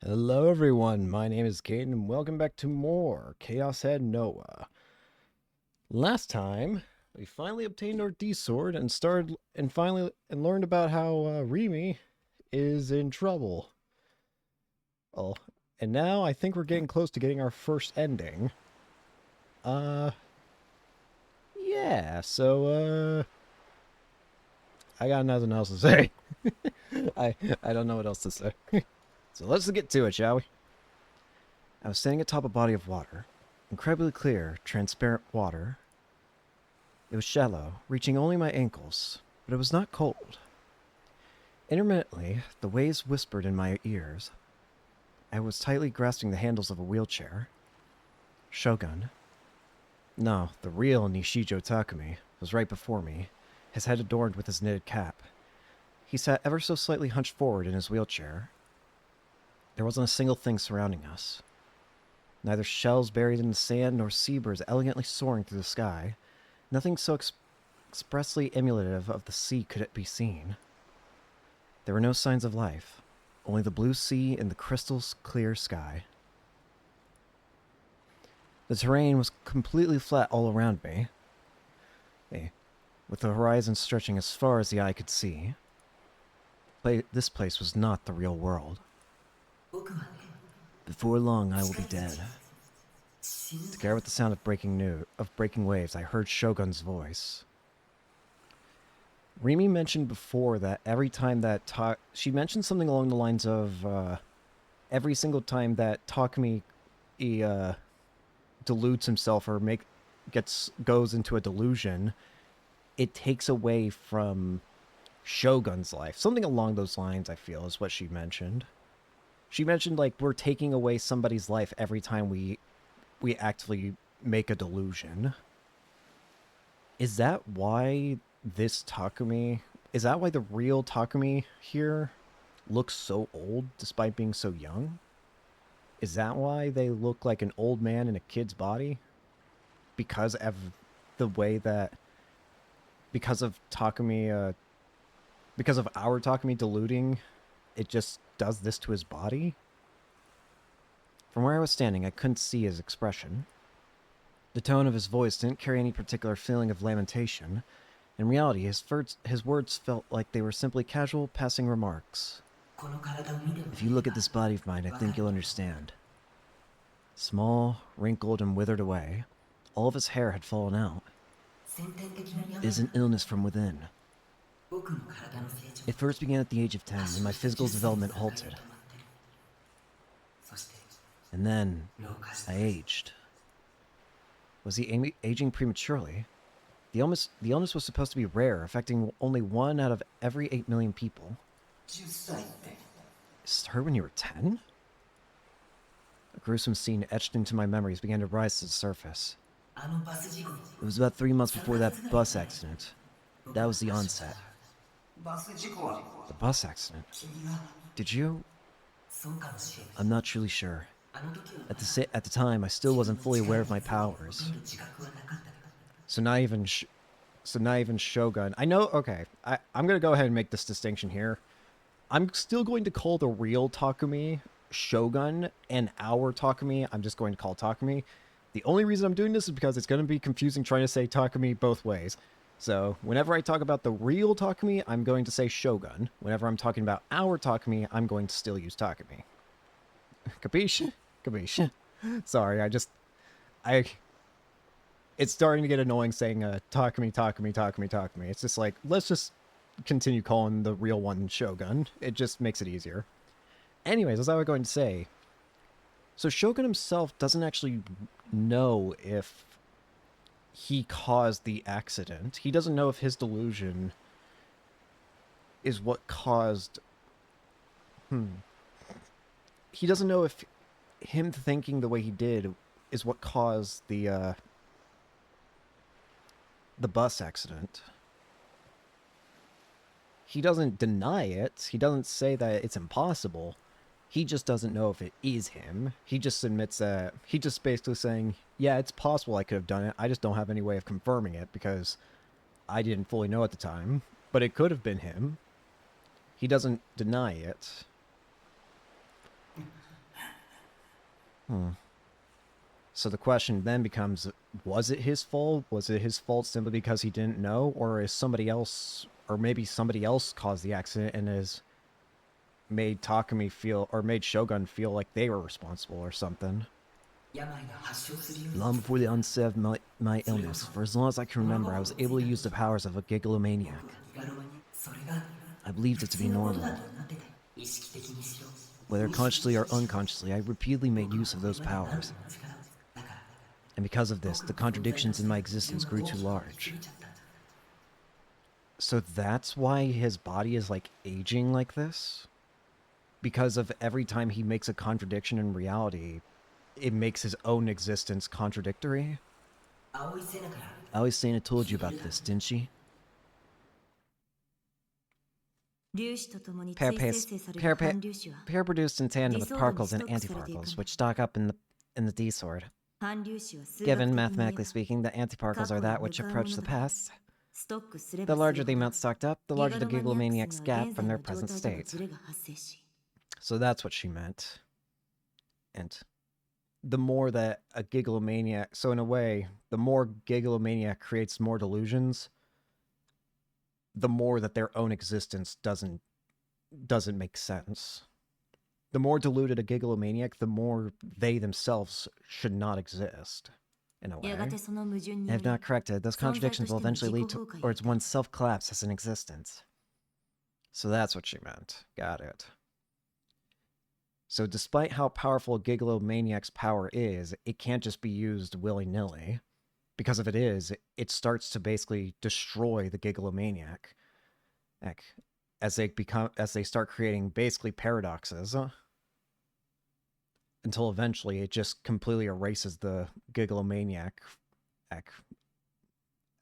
Hello everyone, my name is Caden and welcome back to more Chaos Head Noah. Last time, we finally obtained our D-Sword and learned about how Remy is in trouble. Oh, and now I think we're getting close to getting our first ending. Uh, yeah, I got nothing else to say. I don't know what else to say. So let's get to it, shall we? I was standing atop a body of water. Incredibly clear, transparent water. It was shallow, reaching only my ankles, but it was not cold. Intermittently, the waves whispered in my ears. I was tightly grasping the handles of a wheelchair. Shogun. No, the real Nishijo Takumi was right before me, his head adorned with his knitted cap. He sat ever so slightly hunched forward in his wheelchair. There wasn't a single thing surrounding us. Neither shells buried in the sand nor seabirds elegantly soaring through the sky. Nothing so expressly emulative of the sea could it be seen. There were no signs of life, only the blue sea and the crystal clear sky. The terrain was completely flat all around me, with the horizon stretching as far as the eye could see. This place was not the real world. Before long, I will be dead. Together with the sound of breaking waves, I heard Shogun's voice. Remy mentioned before that every time that she mentioned something along the lines of every single time that Takumi deludes himself or goes into a delusion, it takes away from Shogun's life. Something along those lines, I feel, is what she mentioned. She mentioned like we're taking away somebody's life every time we actively make a delusion. Is that why this Takumi... Is that why the real Takumi here looks so old despite being so young? Is that why they look like an old man in a kid's body? Because of the way that... Because of Takumi... because of our Takumi deluding, it just does this to his body? From where I was standing, I couldn't see his expression. The tone of his voice didn't carry any particular feeling of lamentation. In reality, his words felt like they were simply casual, passing remarks. If you look at this body of mine, I think you'll understand. Small, wrinkled, and withered away, all of his hair had fallen out. It is an illness from within. It first began at the age of 10, when my physical development halted. And then, I aged. Was he aging prematurely? The illness was supposed to be rare, affecting only 1 out of every 8 million people. Is it her when you were 10? A gruesome scene etched into my memories began to rise to the surface. It was about 3 months before that bus accident. That was the onset. The bus accident? Did you? I'm not truly sure. At the time, I still wasn't fully aware of my powers. So not even Shogun. I know, okay, I'm going to go ahead and make this distinction here. I'm still going to call the real Takumi Shogun, and our Takumi I'm just going to call Takumi. The only reason I'm doing this is because it's going to be confusing trying to say Takumi both ways. So whenever I talk about the real Takumi, I'm going to say Shogun. Whenever I'm talking about our Takumi, I'm going to still use Takumi. Capiche? Capiche. Sorry, it's starting to get annoying saying Takumi. It's just like, let's just continue calling the real one Shogun. It just makes it easier. Anyways, as I was going to say, so Shogun himself doesn't actually know if he caused the accident. He doesn't know if his delusion is what caused... He doesn't know if him thinking the way he did is what caused the bus accident. He doesn't deny it. He doesn't say that it's impossible. He just doesn't know if it is him. He just admits that... He just basically saying, yeah, it's possible I could have done it. I just don't have any way of confirming it because I didn't fully know at the time. But it could have been him. He doesn't deny it. So the question then becomes, was it his fault? Was it his fault simply because he didn't know? Or is somebody else, or maybe somebody else caused the accident and has made Takumi feel, or made Shogun feel like they were responsible or something? Long before the onset of my illness, for as long as I can remember, I was able to use the powers of a gigalomaniac. I believed it to be normal. Whether consciously or unconsciously, I repeatedly made use of those powers. And because of this, the contradictions in my existence grew too large. So that's why his body is like aging like this? Because of every time he makes a contradiction in reality, it makes his own existence contradictory? Aoi Sana told you about this, didn't she? Pair, pair, pair, pair produced in tandem with particles and antiparticles, which stock up in the D sword. Given, mathematically speaking, that antiparticles are that which approach the past, the larger the amount stocked up, the larger the gigalomaniac's gap from their present state. So that's what she meant. And the more that a gigalomaniac... So in a way, the more gigalomaniac creates more delusions, the more that their own existence doesn't make sense. The more deluded a gigalomaniac, the more they themselves should not exist, in a way. If not corrected, those contradictions will eventually lead towards one's self-collapse as an existence. So that's what she meant. Got it. So despite how powerful a gigalomaniac's power is, it can't just be used willy-nilly. Because if it is, it starts to basically destroy the gigalomaniac. As they start creating basically paradoxes. Until eventually it just completely erases the gigalomaniac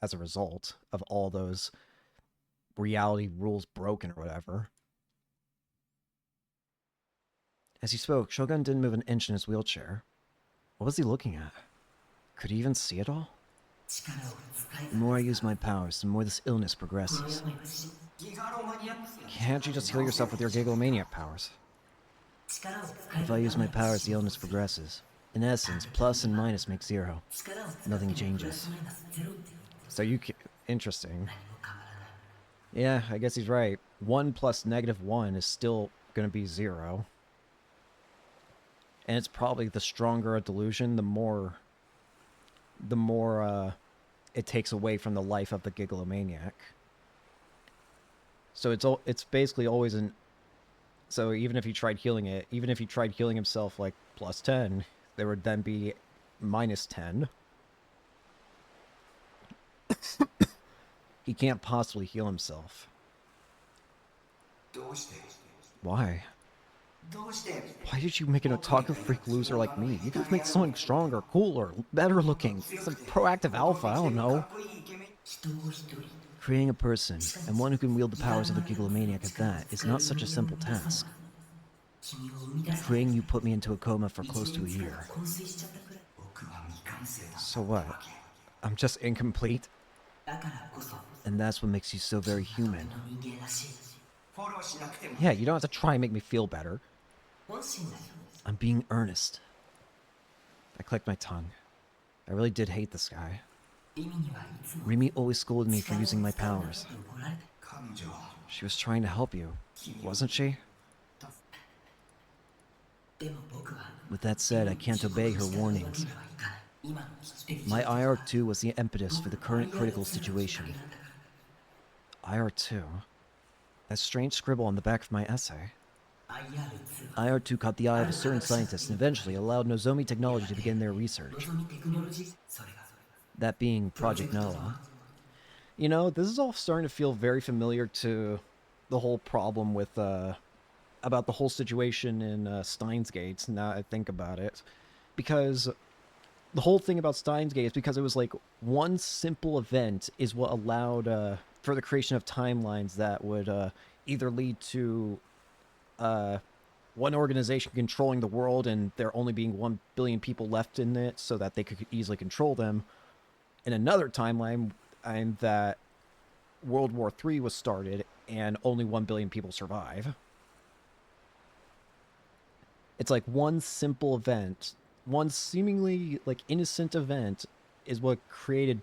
as a result of all those reality rules broken or whatever. As he spoke, Shogun didn't move an inch in his wheelchair. What was he looking at? Could he even see it all? The more I use my powers, the more this illness progresses. Can't you just heal yourself with your gigalomaniac powers? If I use my powers, the illness progresses. In essence, plus and minus make zero. Nothing changes. So interesting. Yeah, I guess he's right. 1 plus -1 is still going to be 0. And it's probably the stronger a delusion, the more it takes away from the life of the gigalomaniac. So it's basically always an... So even if he tried healing it, even if he tried healing himself like +10, there would then be -10. He can't possibly heal himself. Why? Why did you make an otaku freak loser like me? You could have made someone stronger, cooler, better looking. Some proactive alpha, I don't know. Creating a person, and one who can wield the powers of a gigalomaniac at that, is not such a simple task. Creating you put me into a coma for close to a year. So what? I'm just incomplete? And that's what makes you so very human. Yeah, you don't have to try and make me feel better. I'm being earnest. I clicked my tongue. I really did hate this guy. Rimi always scolded me for using my powers. She was trying to help you, wasn't she? With that said, I can't obey her warnings. My IR2 was the impetus for the current critical situation. IR2? That strange scribble on the back of my essay. IR2 caught the eye of a certain scientist and eventually allowed Nozomi Technology to begin their research. That being Project Noah. You know, this is all starting to feel very familiar to the whole problem with, about the whole situation in Steins Gate, now I think about it. Because the whole thing about Steins Gate is because it was like one simple event is what allowed for the creation of timelines that would either lead to one organization controlling the world and there only being 1 billion people left in it so that they could easily control them. In another timeline, and that World War III was started and only 1 billion people survive. It's like one simple event one seemingly like innocent event is what created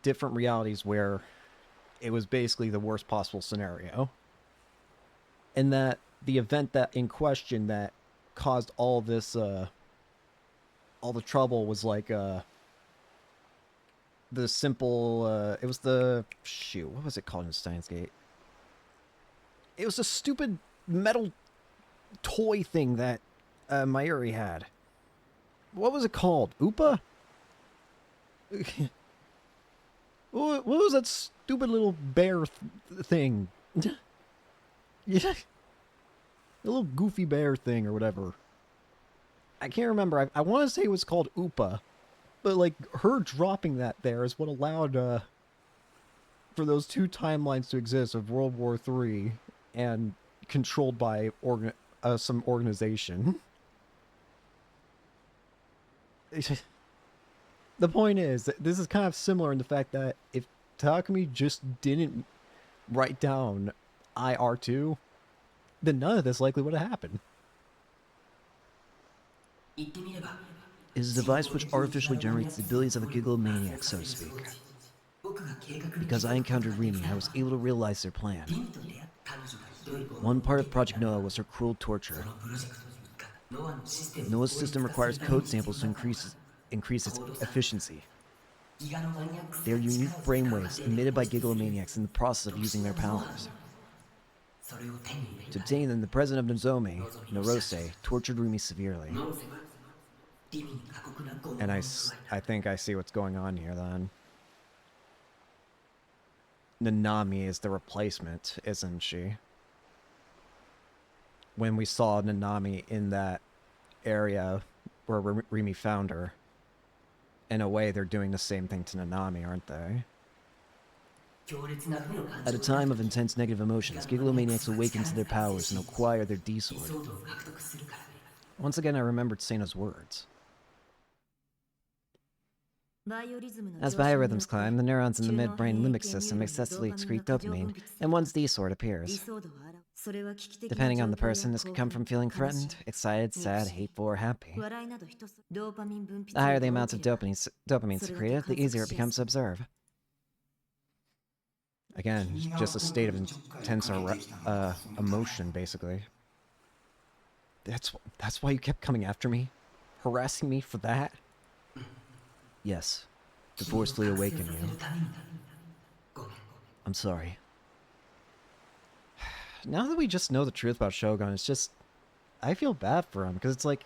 different realities where it was basically the worst possible scenario. And that the event that in question that caused all this all the trouble was like the simple it was the shoot, what was it called in Steins Gate? It was a stupid metal toy thing that Mayuri had. What was it called? Upa? What was that stupid little bear thing? Yeah, the little goofy bear thing or whatever. I can't remember. I want to say it was called Upa, but like her dropping that there is what allowed for those two timelines to exist of World War III and controlled by some organization. The point is that this is kind of similar in the fact that if Takumi just didn't write down IR2, then none of this likely would have happened. It is a device which artificially generates the abilities of a gigalomaniac, so to speak. Because I encountered Rimi, I was able to realize their plan. One part of Project Noah was her cruel torture. Noah's system requires code samples to increase its efficiency. They are unique brainwaves emitted by gigalomaniacs in the process of using their powers. To obtain them, the president of Nozomi, Norose, tortured Rumi severely. And I think I see what's going on here, then. Nanami is the replacement, isn't she? When we saw Nanami in that area where Rimi found her, in a way they're doing the same thing to Nanami, aren't they? At a time of intense negative emotions, gigalomaniacs awaken to their powers and acquire their D-sword. Once again, I remembered Seina's words. As biorhythms climb, the neurons in the midbrain limbic system excessively excrete dopamine, and one's D-sword appears. Depending on the person, this could come from feeling threatened, excited, sad, hateful, or happy. The higher the amounts of dopamine secreted, the easier it becomes to observe. Again, just a state of intense emotion, basically. That's why you kept coming after me? Harassing me for that? Yes. To forcefully awaken you. I'm sorry. Now that we just know the truth about Shogun, it's just... I feel bad for him, because it's like...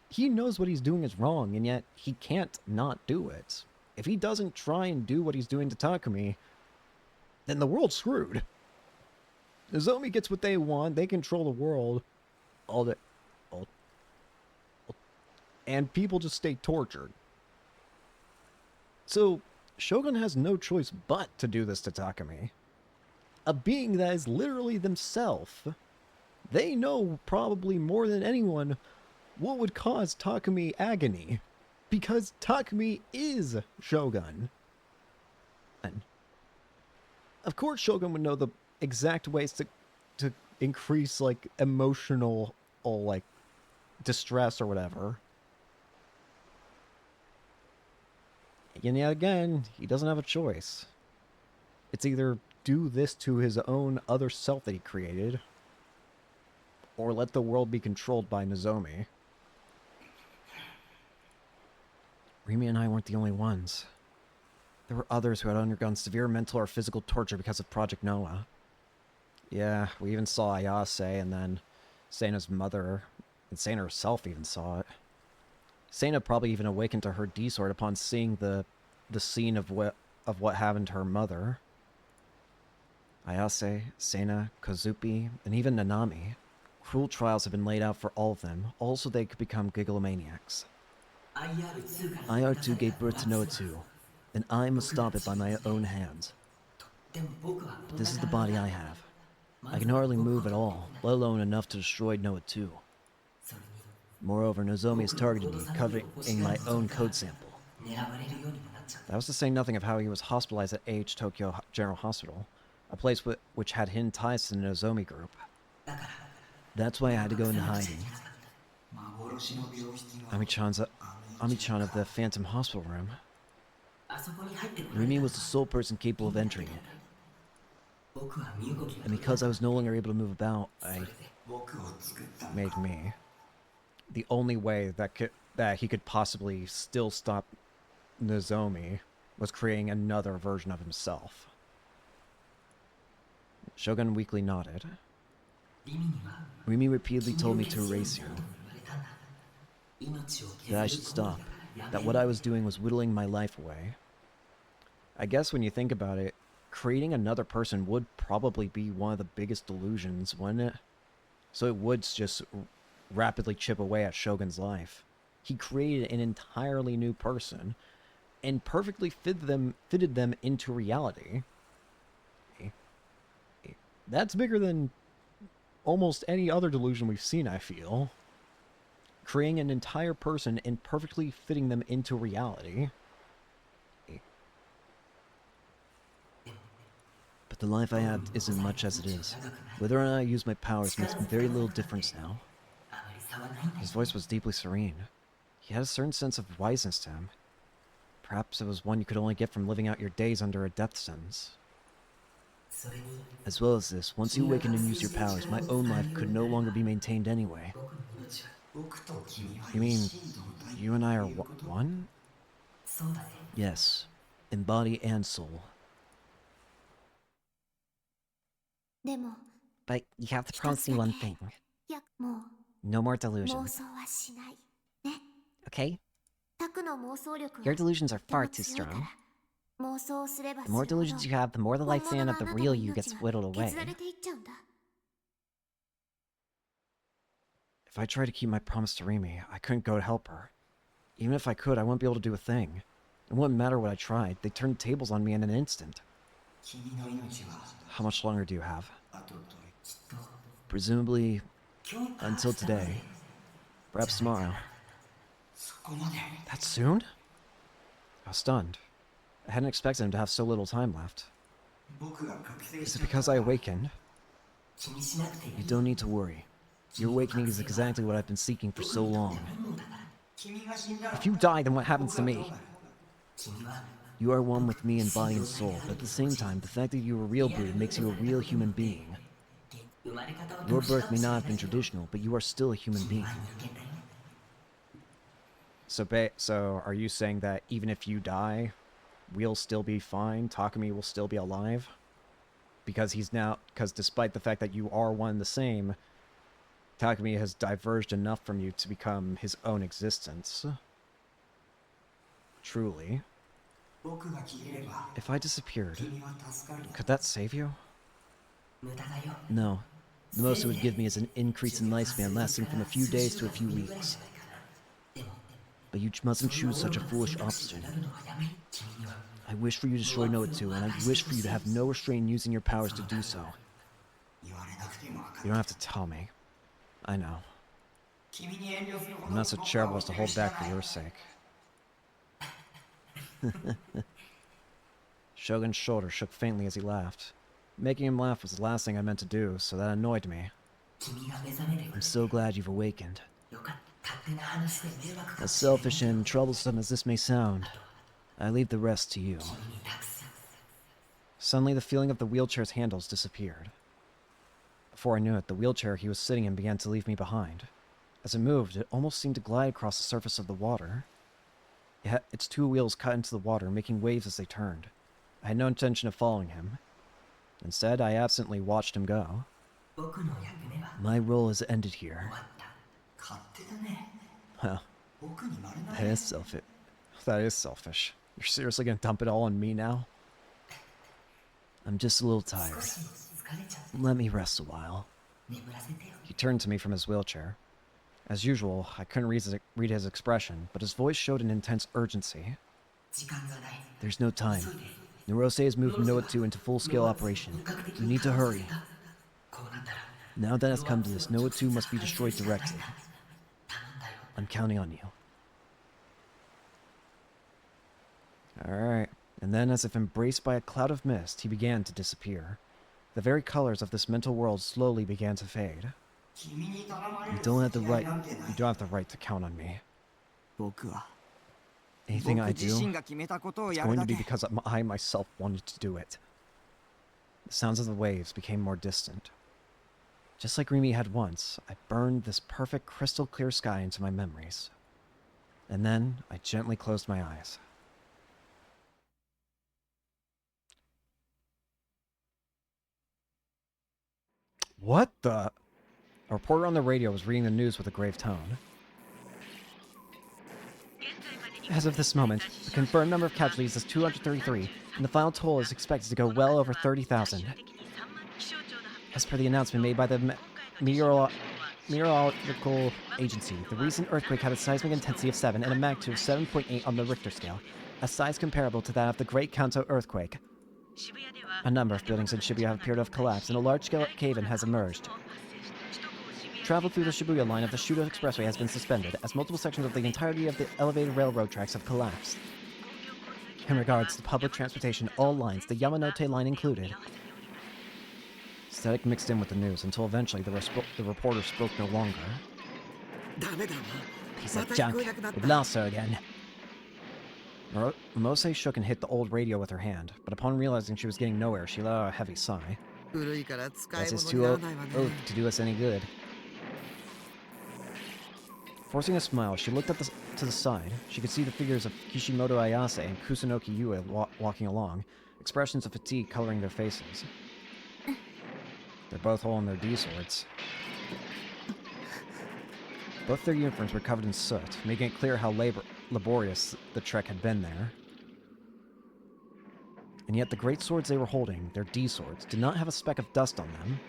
He knows what he's doing is wrong, and yet he can't not do it. If he doesn't try and do what he's doing to Takumi, then the world's screwed. Nozomi gets what they want, they control the world, and people just stay tortured. So, Shogun has no choice but to do this to Takumi. A being that is literally themselves. They know probably more than anyone what would cause Takumi agony. Because Takumi is Shogun. And of course Shogun would know the exact ways to increase, like, emotional, or, like, distress or whatever. And yet again, he doesn't have a choice. It's either do this to his own other self that he created, or let the world be controlled by Nozomi. Rimi and I weren't the only ones. There were others who had undergone severe mental or physical torture because of Project Noah. Yeah, we even saw Ayase, and then Seina's mother, and Seina herself even saw it. Seina probably even awakened to her D-sword upon seeing the scene of what happened to her mother. Ayase, Seina, Kozupi, and even Nanami. Cruel trials have been laid out for all of them, all so they could become gigalomaniacs. IR2 gave birth to Noah 2, and I must stop it by my own hands. But this is the body I have. I can hardly move at all, let alone enough to destroy Noah 2. Moreover, Nozomi has targeted me, covering my own code sample. That was to say nothing of how he was hospitalized at AH Tokyo General Hospital, a place which had hidden ties to the Nozomi group. That's why I had to go into hiding. Ami-chan's, Ami-chan of the Phantom Hospital Room. Rimi was the sole person capable of entering it. And because I was no longer able to move about, I made me. The only way that he could possibly still stop Nozomi was creating another version of himself. Shogun weakly nodded. Rimi repeatedly told me to erase you. That I should stop. That what I was doing was whittling my life away. I guess when you think about it, creating another person would probably be one of the biggest delusions, wouldn't it? So it would just rapidly chip away at Shogun's life. He created an entirely new person and perfectly fitted them into reality. That's bigger than almost any other delusion we've seen, I feel. Creating an entire person and perfectly fitting them into reality. But the life I have isn't much as it is. Whether or not I use my powers makes very little difference now. His voice was deeply serene. He had a certain sense of wiseness to him. Perhaps it was one you could only get from living out your days under a death sentence. As well as this, once you awaken and use your powers, my own life could no longer be maintained anyway. You mean, you and I are one? Yes, in body and soul. But you have to promise me one thing. No more delusions. Okay? Your delusions are far too strong. The more delusions you have, the more the lifespan of the real you gets whittled away. If I tried to keep my promise to Rimi, I couldn't go to help her. Even if I could, I wouldn't be able to do a thing. It wouldn't matter what I tried. They turned tables on me in an instant. How much longer do you have? Presumably, until today. Perhaps tomorrow. That soon? I was stunned. I hadn't expected him to have so little time left. Is it because I awakened? You don't need to worry. Your awakening is exactly what I've been seeking for so long. If you die, then what happens to me? You are one with me in body and soul, but at the same time, the fact that you are a real breed makes you a real human being. Your birth may not have been traditional, but you are still a human being. So are you saying that even if you die, we'll still be fine? Takumi will still be alive? Because despite the fact that you are one and the same, Takumi has diverged enough from you to become his own existence. Truly. If I disappeared, could that save you? No. The most it would give me is an increase in lifespan lasting from a few days to a few weeks. But you mustn't choose such a foolish obstacle. I wish for you to destroy Noetsu, and I wish for you to have no restraint in using your powers to do so. You don't have to tell me. I know. I'm not so charitable as to hold back for your sake. Shogun's shoulder shook faintly as he laughed. Making him laugh was the last thing I meant to do, so that annoyed me. I'm so glad you've awakened. As selfish and troublesome as this may sound, I leave the rest to you. Suddenly, the feeling of the wheelchair's handles disappeared. Before I knew it, the wheelchair he was sitting in began to leave me behind. As it moved, it almost seemed to glide across the surface of the water. Its two wheels cut into the water, making waves as they turned. I had no intention of following him. Instead, I absently watched him go. My role is ended here. Well, that is selfish. That is selfish. You're seriously gonna dump it all on me now? I'm just a little tired. Let me rest a while. He turned to me from his wheelchair. As usual, I couldn't read his expression, but his voice showed an intense urgency. There's no time. Narose has moved Noetsu into full-scale operation. You need to hurry. Now that it's come to this, Noetsu must be destroyed directly. I'm counting on you. Alright. And then, as if embraced by a cloud of mist, he began to disappear. The very colors of this mental world slowly began to fade. You don't have the right. You don't have the right to count on me. Anything I do, it's going to be because I myself wanted to do it. The sounds of the waves became more distant. Just like Rimi had once, I burned this perfect crystal clear sky into my memories. And then I gently closed my eyes. What the? A reporter on the radio was reading the news with a grave tone. As of this moment, the confirmed number of casualties is 233, and the final toll is expected to go well over 30,000. As per the announcement made by the Meteorological Agency, the recent earthquake had a seismic intensity of 7 and a magnitude of 7.8 on the Richter scale, a size comparable to that of the Great Kanto earthquake. A number of buildings in Shibuya have appeared to have collapsed, and a large-scale cave-in has emerged. Travel through the Shibuya line of the Shudo Expressway has been suspended, as multiple sections of the entirety of the elevated railroad tracks have collapsed. In regards to public transportation, all lines, the Yamanote line included. Static mixed in with the news until eventually the reporter spoke no longer. Piece of junk. We've lost her again. Momose shook and hit the old radio with her hand, but upon realizing she was getting nowhere, she let out a heavy sigh. Guess it's too old to do us any good. Forcing a smile, she looked to the side. She could see the figures of Kishimoto Ayase and Kusunoki Yue walking along, expressions of fatigue coloring their faces. They're both holding their D-swords. Both their uniforms were covered in soot, making it clear how laborious the trek had been there. And yet the great swords they were holding, their D-swords, did not have a speck of dust on them.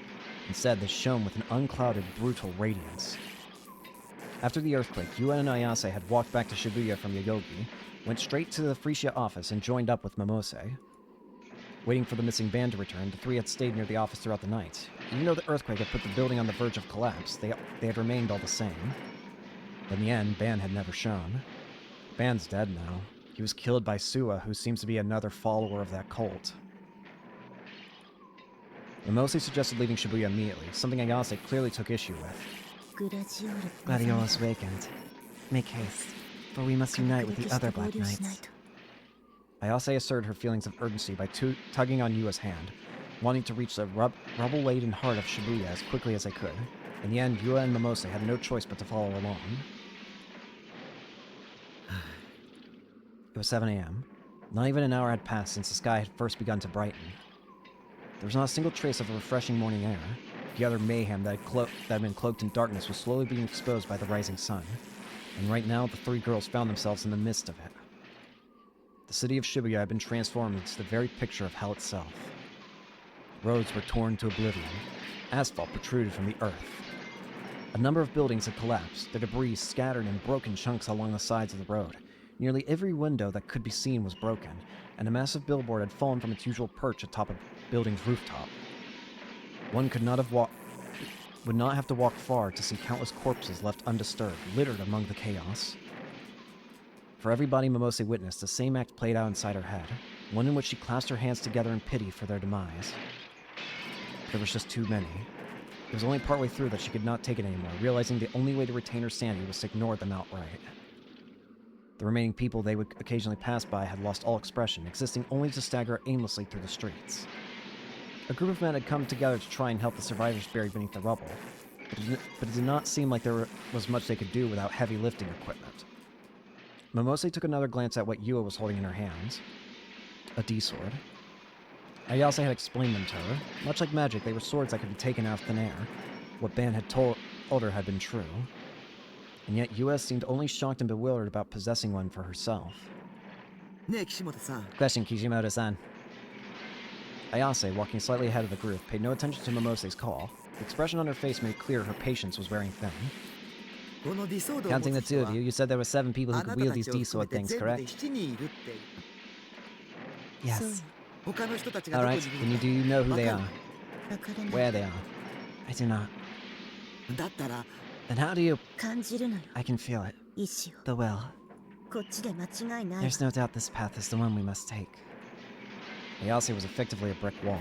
Instead, they shone with an unclouded, brutal radiance. After the earthquake, Yuen and Ayase had walked back to Shibuya from Yoyogi, went straight to the Frisia office, and joined up with Momose. Waiting for the missing band to return, the three had stayed near the office throughout the night. Even though the earthquake had put the building on the verge of collapse, they had remained all the same. But in the end, Ban had never shown. Ban's dead now. He was killed by Suwa, who seems to be another follower of that cult. Momose suggested leaving Shibuya immediately, something Ayase clearly took issue with. Gladiolus wakened. Make haste, for we must unite with the other Black Knights. Ayase asserted her feelings of urgency by tugging on Yua's hand, wanting to reach the rubble-laden heart of Shibuya as quickly as they could. In the end, Yua and Momose had no choice but to follow along. It was 7 a.m. Not even an hour had passed since the sky had first begun to brighten. There was not a single trace of a refreshing morning air. The utter mayhem that had been cloaked in darkness was slowly being exposed by the rising sun, and right now the three girls found themselves in the midst of it. The city of Shibuya had been transformed into the very picture of hell itself. Roads were torn to oblivion. Asphalt protruded from the earth. A number of buildings had collapsed, their debris scattered in broken chunks along the sides of the road. Nearly every window that could be seen was broken, and a massive billboard had fallen from its usual perch atop a building's rooftop. One would not have to walk far to see countless corpses left undisturbed, littered among the chaos. For every body Momose witnessed, the same act played out inside her head, one in which she clasped her hands together in pity for their demise. There was just too many. It was only partway through that she could not take it anymore, realizing the only way to retain her sanity was to ignore them outright. The remaining people they would occasionally pass by had lost all expression, existing only to stagger aimlessly through the streets. A group of men had come together to try and help the survivors buried beneath the rubble, but it did not seem like there was much they could do without heavy lifting equipment. Momose took another glance at what Yua was holding in her hands. A D-sword. Ayase had explained them to her. Much like magic, they were swords that could be taken out of thin air. What Ban had told her had been true. And yet Yua seemed only shocked and bewildered about possessing one for herself. Question, Kishimoto-san. Ayase, walking slightly ahead of the group, paid no attention to Momose's call. The expression on her face made clear her patience was wearing thin. Counting the two of you, you said there were 7 people who could wield these D-sword things, correct? Yes. Alright, then do you know who they are? Where they are? I do not. Then how do you... I can feel it. The will. There's no doubt this path is the one we must take. Ayase was effectively a brick wall.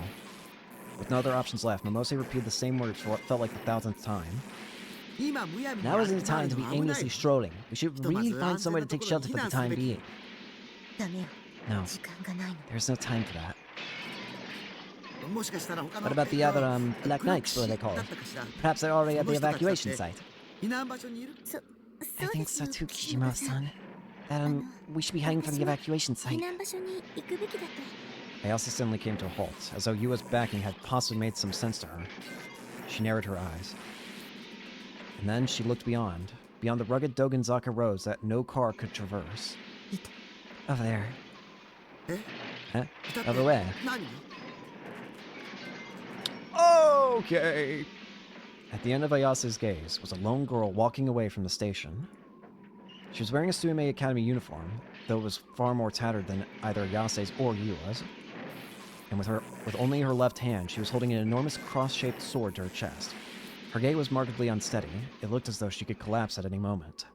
With no other options left, Momose repeated the same words for what felt like the 1000th time. Now isn't the time to be aimlessly strolling. We should really find somewhere to take shelter for the time being. No, there's no time for that. What about the other, Black Knights, what are they called? Perhaps they're already at the evacuation site. I think so too, Kishimoto-san. That, we should be heading for the evacuation site. Ayase suddenly came to a halt, as though Yua's backing had possibly made some sense to her. She narrowed her eyes. And then she looked beyond the rugged Dogenzaka roads that no car could traverse. Over there. Huh? Over where? Okay. At the end of Ayase's gaze was a lone girl walking away from the station. She was wearing a Suimei Academy uniform, though it was far more tattered than either Ayase's or Yua's. And with only her left hand, she was holding an enormous cross-shaped sword to her chest. Her gait was markedly unsteady. It looked as though she could collapse at any moment.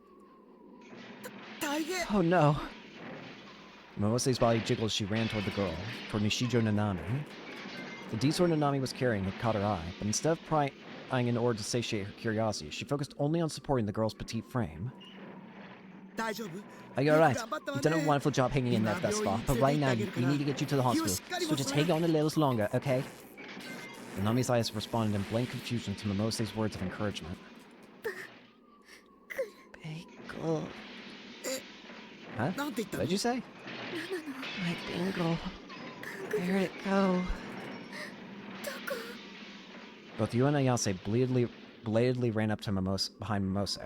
Oh no! Momose's body jiggled as she ran toward the girl, toward Nishijo Nanami. The D-sword Nanami was carrying had caught her eye, but instead of prying in order to satiate her curiosity, she focused only on supporting the girl's petite frame. Are you alright? You've done a wonderful job hanging in there thus far, but right now we need to get you to the hospital, so just hang on a little longer, okay? Nanami's eyes responded in blank confusion to Momose's words of encouragement. Bagel. Huh? What did you say? My bangle. Where'd it go? Both Yua and Ayase belatedly ran up to behind Momose.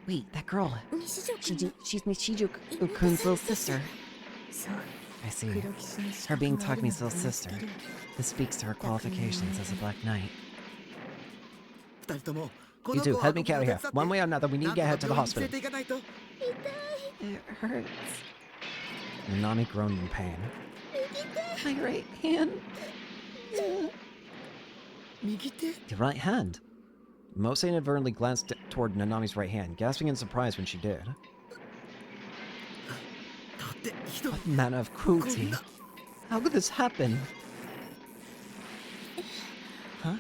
Wait, that girl. She's Nishijo-kun's little sister. I see. Her being Takami's little sister. This speaks to her qualifications as a Black Knight. You two, help me carry her. One way or another, we need to get her to the hospital. It hurts. Nanami groaned in pain. My right hand. Your right hand? Mose inadvertently glanced toward Nanami's right hand, gasping in surprise when she did. What manner of cruelty? How could this happen? Huh?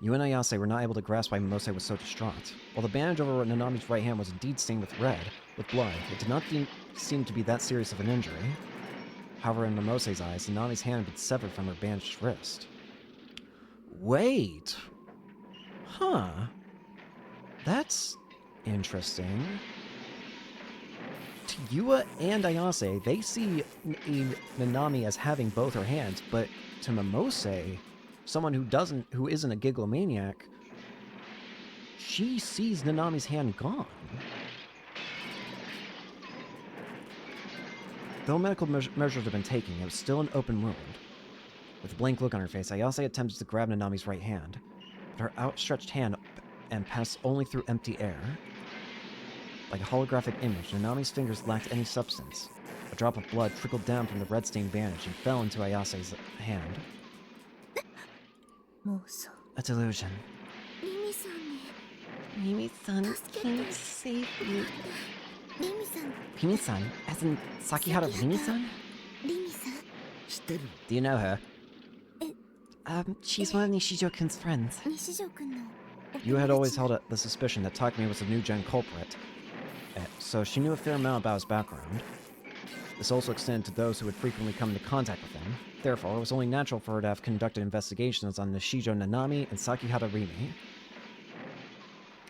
Yu and Ayase were not able to grasp why Mose was so distraught. While the bandage over Nanami's right hand was indeed stained with blood, it did not seem to be that serious of an injury. However, in Momose's eyes, Nanami's hand had been severed from her bandaged wrist. Wait! Huh. That's interesting. To Yua and Ayase, they see Nanami as having both her hands, but to Momose, someone who isn't a gigglomaniac, she sees Nanami's hand gone. Though medical measures had been taken, it was still an open wound. With a blank look on her face, Ayase attempted to grab Nanami's right hand, but her outstretched hand and passed only through empty air. Like a holographic image, Nanami's fingers lacked any substance. A drop of blood trickled down from the red-stained bandage and fell into Ayase's hand. A delusion. Mimi-san came to save me. Mimi-san? As in Sakihara Rimi-san? Do you know her? She's one of Nishijo-kun's friends. You had always held the suspicion that Takumi was the new gen culprit, so she knew a fair amount about his background. This also extended to those who would frequently come into contact with him. Therefore, it was only natural for her to have conducted investigations on Nishijo Nanami and Sakihara Rimi.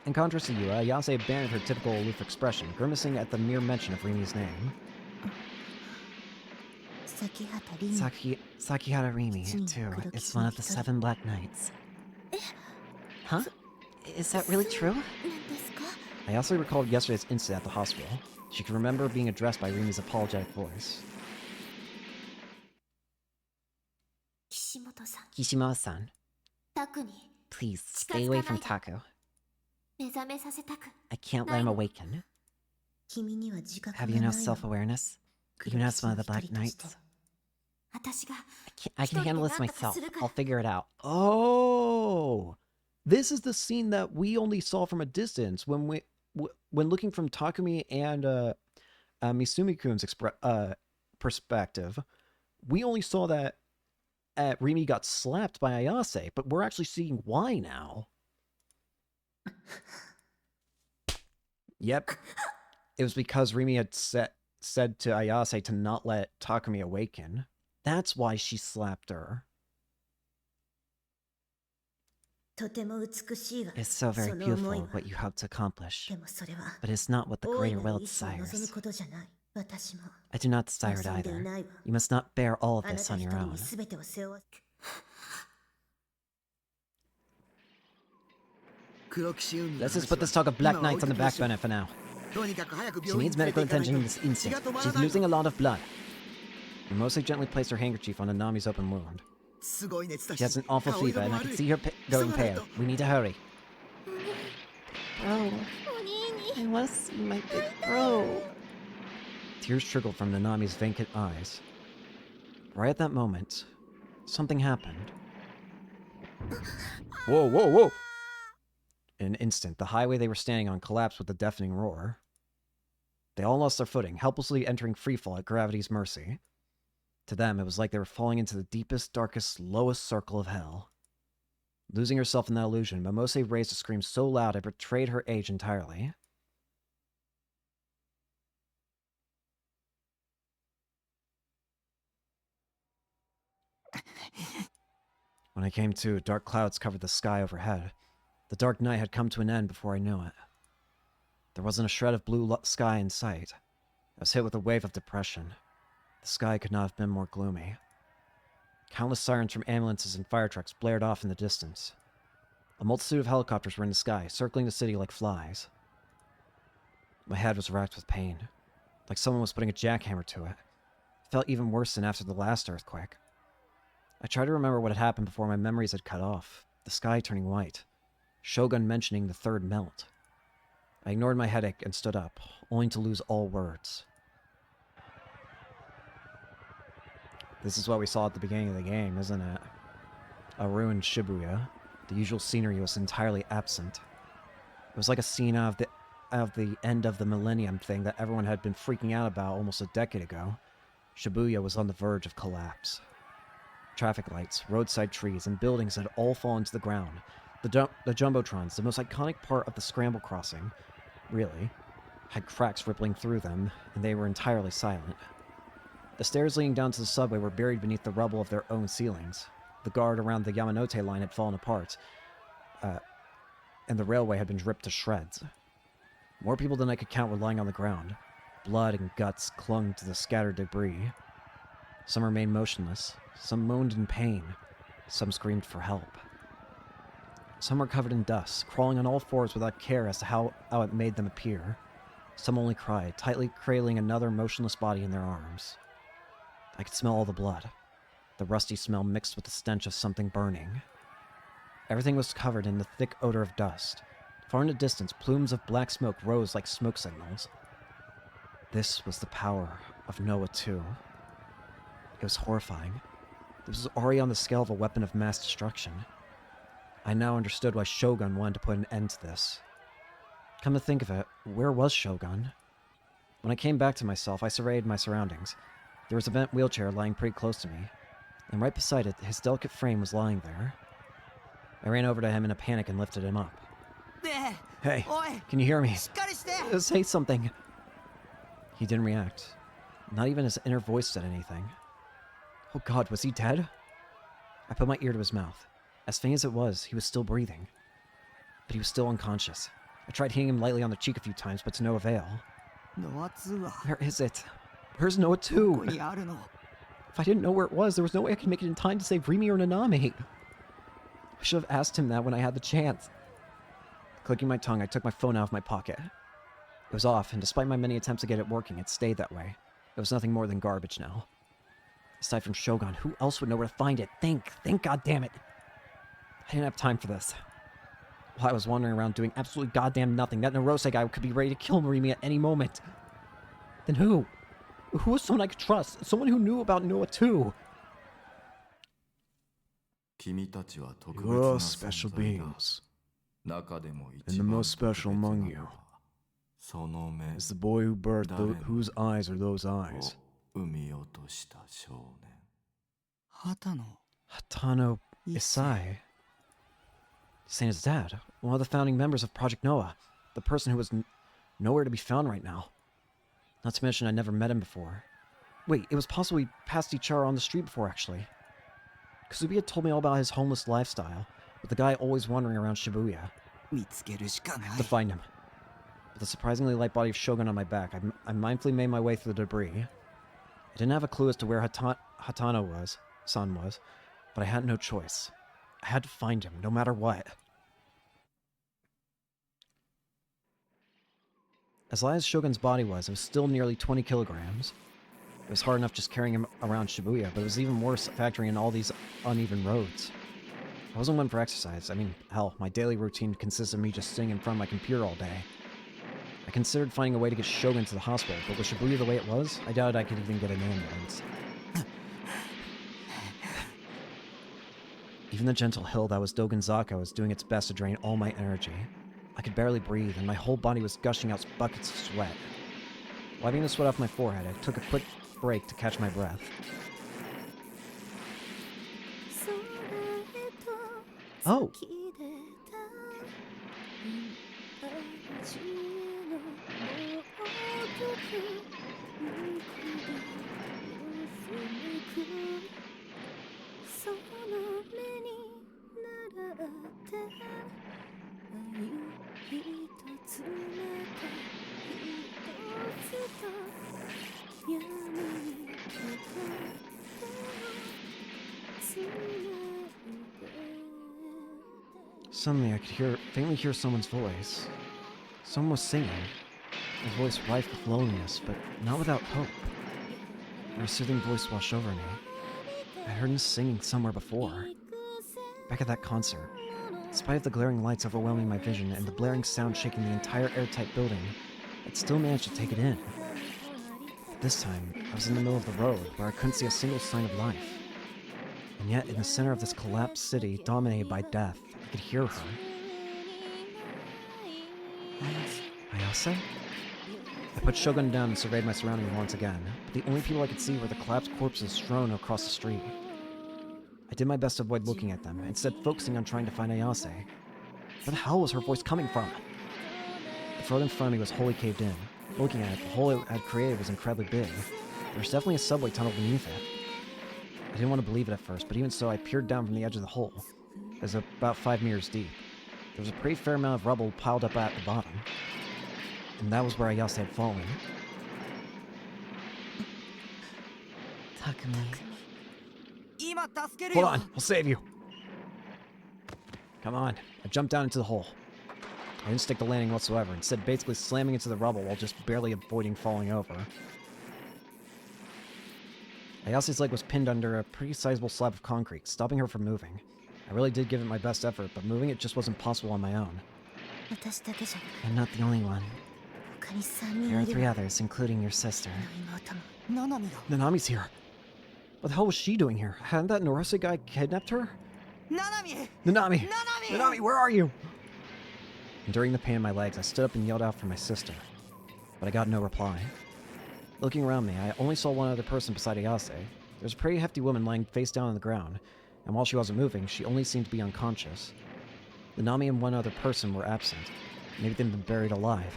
In contrast to Yua, Ayase abandoned her typical aloof expression, grimacing at the mere mention of Rimi's name. Sakihara Rimi, too, is one of the 7 Black Knights. Huh? Is that really true? Ayase recalled yesterday's incident at the hospital. She could remember being addressed by Rimi's apologetic voice. Kishimoto-san. Please, stay away from Taku. I can't let him awaken. Have you no self-awareness? Even as one of the Black Knights? I can handle this myself. I'll figure it out. Oh! This is the scene that we only saw from a distance when looking from Takumi and Misumi-kun's perspective. We only saw that Rimi got slapped by Ayase, but we're actually seeing why now. Yep. It was because Rimi had said to Ayase to not let Takumi awaken. That's why she slapped her. It's so very beautiful what you hope to accomplish, but it's not what the greater will desires. I do not desire it either. You must not bear all of this on your own. Let's just put this talk of Black Knights on the back burner for now. She needs medical attention in this instant. She's losing a lot of blood. Mimose gently placed her handkerchief on Nanami's open wound. She has an awful fever, and I can see her going pale. We need to hurry. Bro, I want to see my big bro. Tears trickled from Nanami's vacant eyes. Right at that moment, something happened. Whoa, whoa, whoa! In an instant, the highway they were standing on collapsed with a deafening roar. They all lost their footing, helplessly entering freefall at gravity's mercy. To them, it was like they were falling into the deepest, darkest, lowest circle of hell. Losing herself in that illusion, Mimose raised a scream so loud it betrayed her age entirely. When I came to, dark clouds covered the sky overhead. The dark night had come to an end before I knew it. There wasn't a shred of blue sky in sight. I was hit with a wave of depression. The sky could not have been more gloomy. Countless sirens from ambulances and fire trucks blared off in the distance. A multitude of helicopters were in the sky, circling the city like flies. My head was racked with pain, like someone was putting a jackhammer to it. It felt even worse than after the last earthquake. I tried to remember what had happened before my memories had cut off, the sky turning white, Shogun mentioning the third melt. I ignored my headache and stood up, only to lose all words. This is what we saw at the beginning of the game, isn't it? A ruined Shibuya. The usual scenery was entirely absent. It was like a scene out of the end of the Millennium thing that everyone had been freaking out about almost a decade ago. Shibuya was on the verge of collapse. Traffic lights, roadside trees, and buildings had all fallen to the ground. The Jumbotrons, the most iconic part of the Scramble Crossing, really, had cracks rippling through them, and they were entirely silent. The stairs leading down to the subway were buried beneath the rubble of their own ceilings. The guard around the Yamanote line had fallen apart, and the railway had been ripped to shreds. More people than I could count were lying on the ground. Blood and guts clung to the scattered debris. Some remained motionless, some moaned in pain, some screamed for help. Some were covered in dust, crawling on all fours without care as to how it made them appear. Some only cried, tightly cradling another motionless body in their arms. I could smell all the blood, the rusty smell mixed with the stench of something burning. Everything was covered in the thick odor of dust. Far in the distance, plumes of black smoke rose like smoke signals. This was the power of Noah 2. It was horrifying. This was already on the scale of a weapon of mass destruction. I now understood why Shogun wanted to put an end to this. Come to think of it, where was Shogun? When I came back to myself, I surveyed my surroundings. There was a bent wheelchair lying pretty close to me, and right beside it, his delicate frame was lying there. I ran over to him in a panic and lifted him up. Hey, can you hear me? Say something. He didn't react. Not even his inner voice said anything. Oh God, was he dead? I put my ear to his mouth. As faint as it was, he was still breathing. But he was still unconscious. I tried hitting him lightly on the cheek a few times, but to no avail. Where is it? Where's Noah 2? If I didn't know where it was, there was no way I could make it in time to save Rimi or Nanami. I should have asked him that when I had the chance. Clicking my tongue, I took my phone out of my pocket. It was off, and despite my many attempts to get it working, it stayed that way. It was nothing more than garbage now. Aside from Shogun, who else would know where to find it? Think, goddammit. I didn't have time for this. While I was wandering around doing absolutely goddamn nothing, that Narose guy could be ready to kill Rimi at any moment. Then who? Who was someone I could trust? Someone who knew about Noah 2? You're all special beings, and the most special among you is the boy who birthed whose eyes are those eyes. Hatano Isai. Santa's dad, one of the founding members of Project Noah, the person who was nowhere to be found right now. Not to mention I never met him before. Wait, it was possible we passed each other on the street before, actually. Kuzubi had told me all about his homeless lifestyle, with the guy always wandering around Shibuya. I have to find him. With the surprisingly light body of Shogun on my back, I mindfully made my way through the debris. I didn't have a clue as to where Hatano-san was, but I had no choice. I had to find him, no matter what. As light as Shogun's body was, it was still nearly 20 kilograms. It was hard enough just carrying him around Shibuya, but it was even worse factoring in all these uneven roads. I wasn't one for exercise. I mean, hell, my daily routine consists of me just sitting in front of my computer all day. I considered finding a way to get Shogun to the hospital, but with Shibuya the way it was, I doubted I could even get an ambulance. Even the gentle hill that was Dogonzaka was doing its best to drain all my energy. I could barely breathe, and my whole body was gushing out buckets of sweat. Wiping the sweat off my forehead, I took a quick break to catch my breath. Oh! Suddenly I could faintly hear someone's voice. Someone was singing. A voice rife with loneliness, but not without hope. Their soothing voice washed over me. I heard him singing somewhere before. Back at that concert. In spite of the glaring lights overwhelming my vision and the blaring sound shaking the entire airtight building, I'd still managed to take it in. But this time, I was in the middle of the road, where I couldn't see a single sign of life. And yet, in the center of this collapsed city dominated by death, I could hear her. Ayase? I put Shogun down and surveyed my surroundings once again, but the only people I could see were the collapsed corpses strewn across the street. I did my best to avoid looking at them, instead focusing on trying to find Ayase. Where the hell was her voice coming from? The road in front of me was wholly caved in. Looking at it, the hole it had created was incredibly big. There was definitely a subway tunnel beneath it. I didn't want to believe it at first, but even so, I peered down from the edge of the hole. It was about 5 meters deep. There was a pretty fair amount of rubble piled up at the bottom. And that was where Ayase had fallen. Takumi. Hold on, I'll save you. Come on. I jumped down into the hole. I didn't stick the landing whatsoever, instead basically slamming into the rubble while just barely avoiding falling over. Ayase's leg was pinned under a pretty sizable slab of concrete, stopping her from moving. I really did give it my best effort, but moving it just wasn't possible on my own. I'm not the only one. There are 3 others, including your sister. Nanami's here. What the hell was she doing here? Hadn't that Norose guy kidnapped her? Nanami! Nanami, where are you? Enduring the pain in my legs, I stood up and yelled out for my sister. But I got no reply. Looking around me, I only saw one other person beside Ayase. There was a pretty hefty woman lying face down on the ground, and while she wasn't moving, she only seemed to be unconscious. Nanami and one other person were absent. Maybe they'd been buried alive.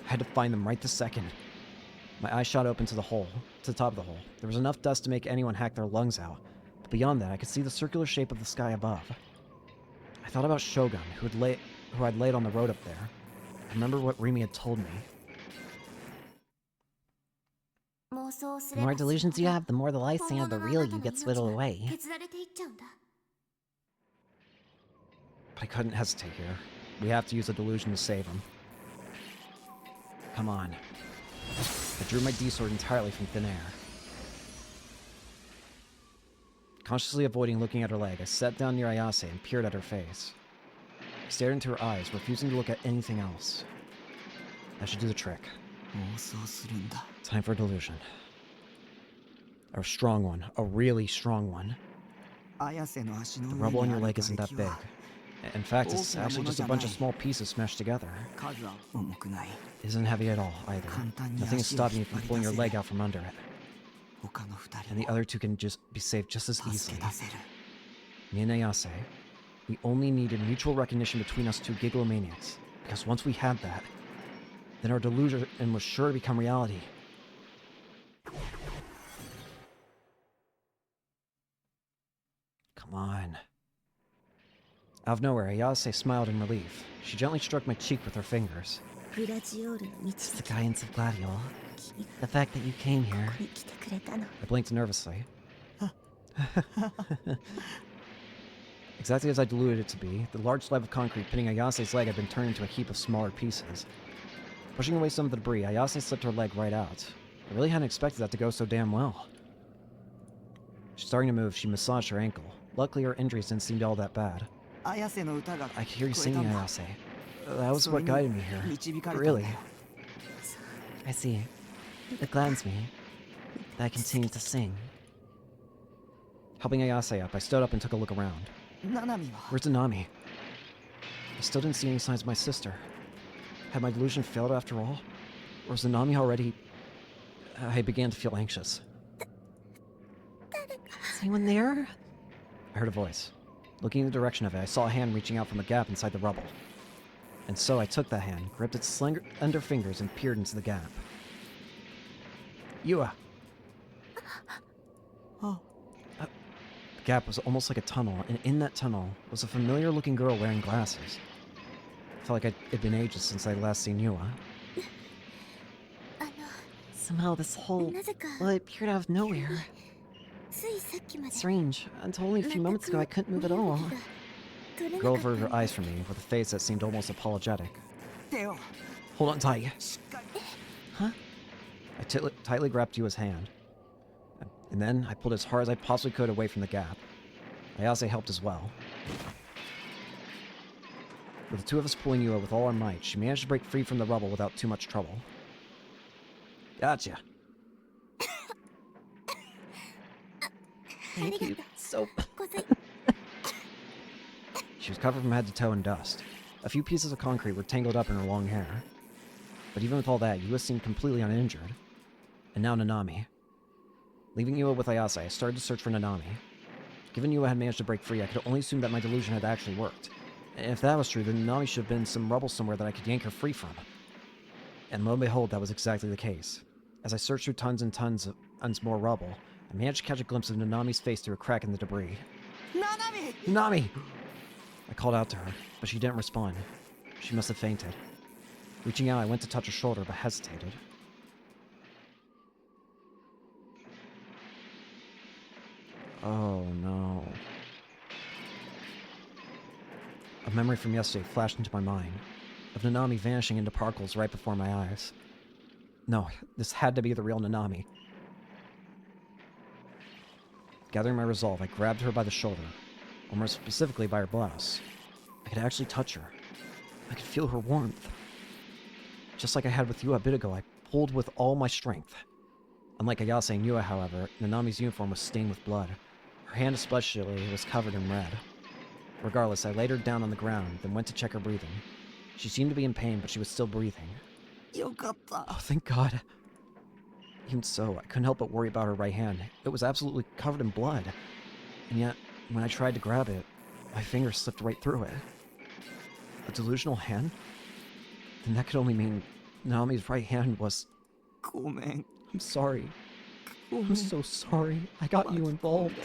I had to find them right this second. My eyes shot open to the top of the hole. There was enough dust to make anyone hack their lungs out, but beyond that, I could see the circular shape of the sky above. I thought about Shogun, who I'd laid on the road up there. I remember what Rimi had told me. The more delusions you have, the more the lifespan of the real you gets whittled away. But I couldn't hesitate here. We have to use a delusion to save him. Come on. I drew my D-sword entirely from thin air. Consciously avoiding looking at her leg, I sat down near Ayase and peered at her face. I stared into her eyes, refusing to look at anything else. That should do the trick. Time for a delusion. A strong one. A really strong one. The rubble on your leg isn't that big. In fact, it's actually just a bunch of small pieces smashed together. It isn't heavy at all, either. Nothing is stopping you from pulling your leg out from under it. and the other two can just be saved just as easily. Me and Ayase, we only needed mutual recognition between us two gigalomaniacs, because once we had that, then our delusion was sure to become reality. Come on. Out of nowhere, Ayase smiled in relief. She gently stroked my cheek with her fingers. It's the guidance of Gladiol. The fact that you came here. I blinked nervously. Exactly as I deluded it to be, the large slab of concrete pinning Ayase's leg had been turned into a heap of smaller pieces. Pushing away some of the debris, Ayase slipped her leg right out. I really hadn't expected that to go so damn well. She's starting to move. She massaged her ankle. Luckily, her injuries didn't seem all that bad. I could hear you singing, Ayase. That was what guided me here. Really. I see. It gladdens me that I continue to sing. Helping Ayase up, I stood up and took a look around. Where's Nanami? I still didn't see any signs of my sister. Had my delusion failed after all? Or was Nanami already... I began to feel anxious. Is anyone there? I heard a voice. Looking in the direction of it, I saw a hand reaching out from a gap inside the rubble. And so I took that hand, gripped its slender fingers, and peered into the gap. Yua! The gap was almost like a tunnel, and in that tunnel was a familiar-looking girl wearing glasses. I felt like it'd been ages since I'd last seen Yua. Somehow this whole... well, it appeared out of nowhere. Strange. Until only a few moments ago I couldn't move at all. The girl averted her eyes from me with a face that seemed almost apologetic. Hold on tight. Huh? I tightly grabbed Yua's hand. And then I pulled as hard as I possibly could away from the gap. Ayase helped as well. With the two of us pulling Yua with all our might, she managed to break free from the rubble without too much trouble. Gotcha. Thank you so... She was covered from head to toe in dust. A few pieces of concrete were tangled up in her long hair. But even with all that, Yua seemed completely uninjured. And now Nanami. Leaving Yua with Ayase, I started to search for Nanami. Given Yua had managed to break free, I could only assume that my delusion had actually worked. And if that was true, then Nanami should have been in some rubble somewhere that I could yank her free from. And lo and behold, that was exactly the case. As I searched through tons and tons more rubble, I managed to catch a glimpse of Nanami's face through a crack in the debris. Nanami! Nanami! I called out to her, but she didn't respond. She must have fainted. Reaching out, I went to touch her shoulder, but hesitated. Oh no. A memory from yesterday flashed into my mind, of Nanami vanishing into particles right before my eyes. No, this had to be the real Nanami. Gathering my resolve, I grabbed her by the shoulder, or more specifically by her blouse. I could actually touch her. I could feel her warmth. Just like I had with Yua a bit ago, I pulled with all my strength. Unlike Ayase and Yua, however, Nanami's uniform was stained with blood. Her hand especially was covered in red. Regardless, I laid her down on the ground, then went to check her breathing. She seemed to be in pain, but she was still breathing. Oh, thank God. Even so, I couldn't help but worry about her right hand. It was absolutely covered in blood. And yet, when I tried to grab it, my finger slipped right through it. A delusional hand? Then that could only mean Nanami's right hand was... I'm sorry. I'm so sorry. I got you involved.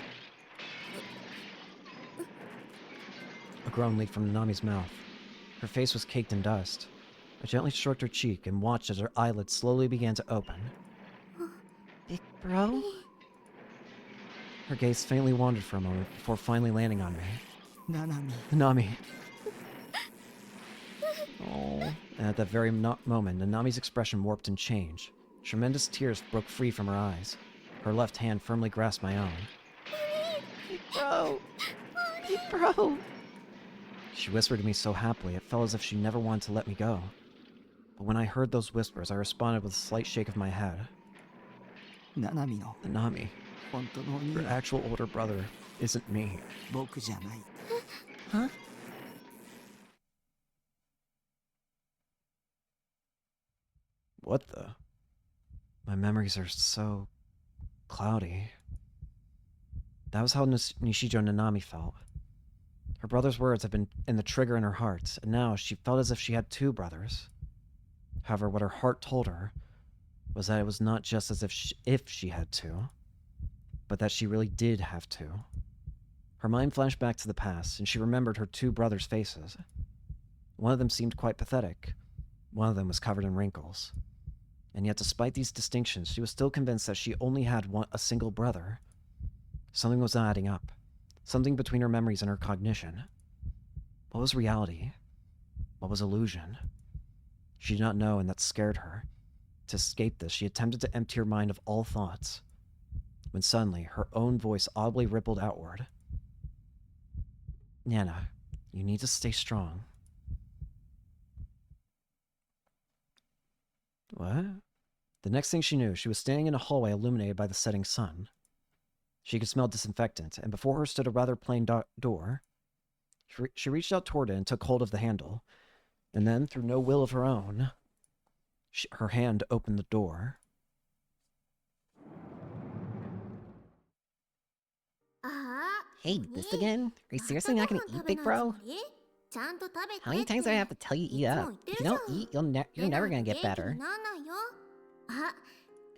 A groan leaked from Nanami's mouth. Her face was caked in dust. I gently stroked her cheek and watched as her eyelids slowly began to open. Big bro? Her gaze faintly wandered for a moment before finally landing on me. Nanami. Oh. And at that very moment, Nanami's expression warped and changed. Tremendous tears broke free from her eyes. Her left hand firmly grasped my own. Big bro! Big bro! She whispered to me so happily, it felt as if she never wanted to let me go. But when I heard those whispers, I responded with a slight shake of my head. Nanami. Her actual older brother isn't me. Huh? What the? My memories are so cloudy. That was how Nishijo Nanami felt. Her brother's words had been in the trigger in her heart, and now she felt as if she had two brothers. However, what her heart told her was that it was not just as if she had two, but that she really did have two. Her mind flashed back to the past, and she remembered her two brothers' faces. One of them seemed quite pathetic. One of them was covered in wrinkles. And yet, despite these distinctions, she was still convinced that she only had a single brother. Something was not adding up. Something between her memories and her cognition. What was reality? What was illusion? She did not know, and that scared her. To escape this, she attempted to empty her mind of all thoughts, when suddenly her own voice audibly rippled outward. Nana, you need to stay strong. What? The next thing she knew, she was standing in a hallway illuminated by the setting sun. She could smell disinfectant, and before her stood a rather plain door. She reached out toward it and took hold of the handle, and then, through no will of her own, her hand opened the door. Hey, this again? Are you seriously not gonna eat, big bro? How many times do I have to tell you eat up? If you don't eat, you're never gonna get better.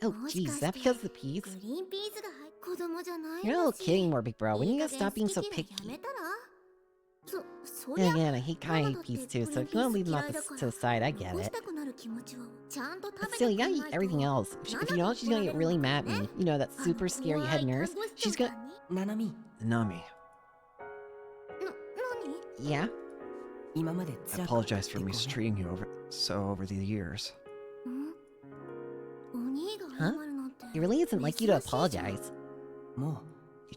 Oh, jeez, is that because of the peas? You're not a little kid anymore, big bro. When are you gonna stop being so picky? And again, I kinda hate peas too, so if you wanna leave them to the side, I get it. But still, you gotta eat everything else. If you don't, she's gonna get really mad at me. You know, that super scary head nurse? She's gonna... Nami, Yeah? I apologize for mistreating you over the years. Huh? It really isn't like you to apologize. You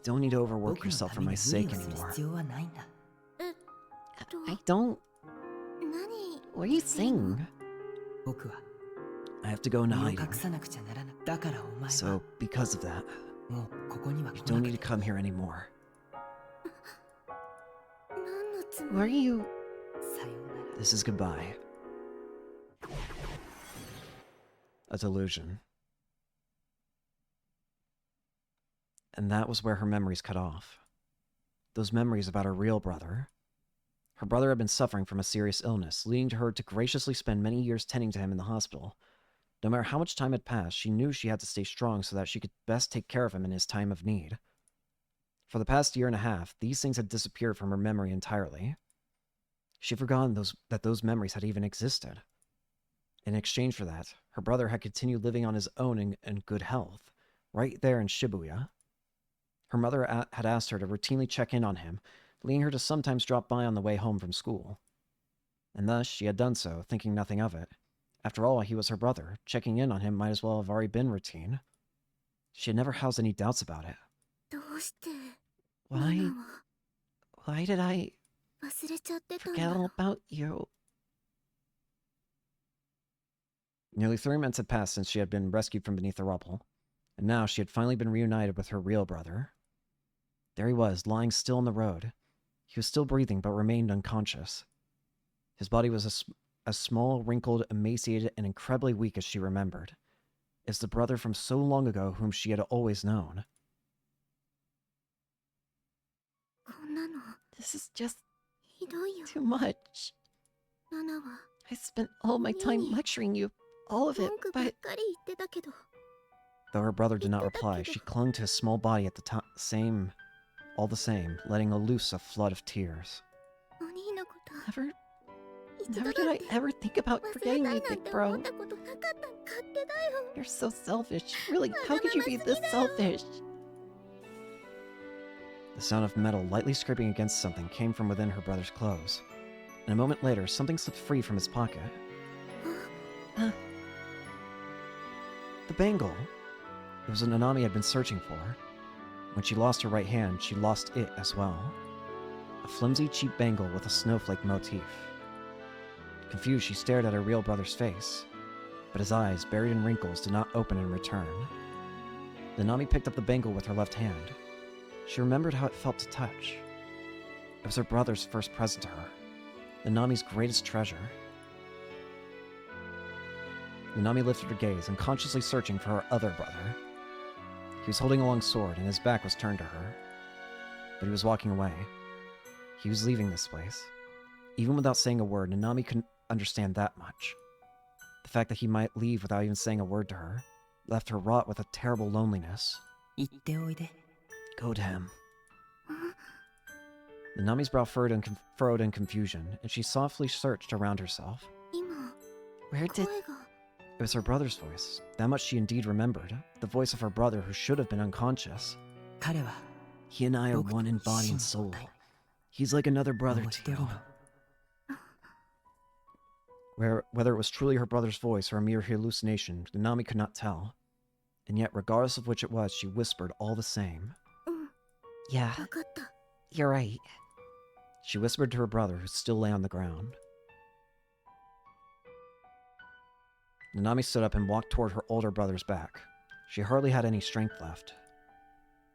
don't need to overwork yourself for my sake anymore. I don't... What are you saying? I have to go into hiding. So, because of that, you don't need to come here anymore. Where are you... This is goodbye. A delusion. And that was where her memories cut off. Those memories about her real brother. Her brother had been suffering from a serious illness, leading her to graciously spend many years tending to him in the hospital. No matter how much time had passed, she knew she had to stay strong so that she could best take care of him in his time of need. For the past year and a half, these things had disappeared from her memory entirely. She had forgotten that those memories had even existed. In exchange for that, her brother had continued living on his own in good health, right there in Shibuya. Her mother had asked her to routinely check in on him, leading her to sometimes drop by on the way home from school. And thus, she had done so, thinking nothing of it. After all, he was her brother. Checking in on him might as well have already been routine. She had never housed any doubts about it. Why did I forget all about you? Nearly 3 months had passed since she had been rescued from beneath the rubble, and now she had finally been reunited with her real brother. There he was, lying still in the road. He was still breathing, but remained unconscious. His body was as small, wrinkled, emaciated, and incredibly weak as she remembered. It's the brother from so long ago whom she had always known. This is just too much. I spent all my time lecturing you, all of it, but... Though her brother did not reply, she clung to his small body at the all the same, letting loose a flood of tears. Never did I ever think about forgetting you, big bro. You're so selfish. Really, how could you be this selfish? The sound of metal lightly scraping against something came from within her brother's clothes. And a moment later, something slipped free from his pocket. The bangle. It was what Nanami had been searching for. When she lost her right hand, she lost it as well. A flimsy, cheap bangle with a snowflake motif. Confused, she stared at her real brother's face, but his eyes, buried in wrinkles, did not open in return. Nanami picked up the bangle with her left hand. She remembered how it felt to touch. It was her brother's first present to her, Nanami's greatest treasure. Nanami lifted her gaze, unconsciously searching for her other brother. He was holding a long sword, and his back was turned to her. But he was walking away. He was leaving this place. Even without saying a word, Nanami couldn't understand that much. The fact that he might leave without even saying a word to her left her wrought with a terrible loneliness. Go to him. Nanami's brow furrowed in confusion, and she softly searched around herself. Where did... It was her brother's voice. That much she indeed remembered. The voice of her brother who should have been unconscious. He and I are one in body and soul. He's like another brother to you. Whether it was truly her brother's voice or a mere hallucination, Nanami could not tell. And yet, regardless of which it was, she whispered all the same. Yeah, you're right. She whispered to her brother, who still lay on the ground. Nanami stood up and walked toward her older brother's back. She hardly had any strength left.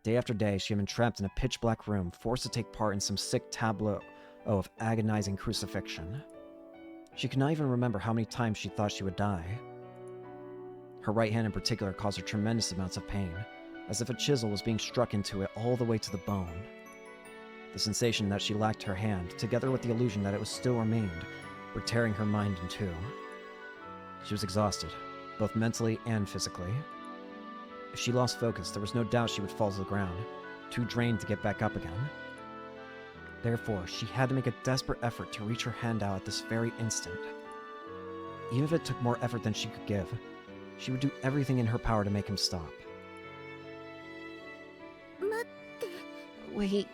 Day after day, she had been trapped in a pitch-black room, forced to take part in some sick tableau of agonizing crucifixion. She could not even remember how many times she thought she would die. Her right hand in particular caused her tremendous amounts of pain, as if a chisel was being struck into it all the way to the bone. The sensation that she lacked her hand, together with the illusion that it was still remained, were tearing her mind in two. She was exhausted, both mentally and physically. If she lost focus, there was no doubt she would fall to the ground, too drained to get back up again. Therefore, she had to make a desperate effort to reach her hand out at this very instant. Even if it took more effort than she could give, she would do everything in her power to make him stop. Wait.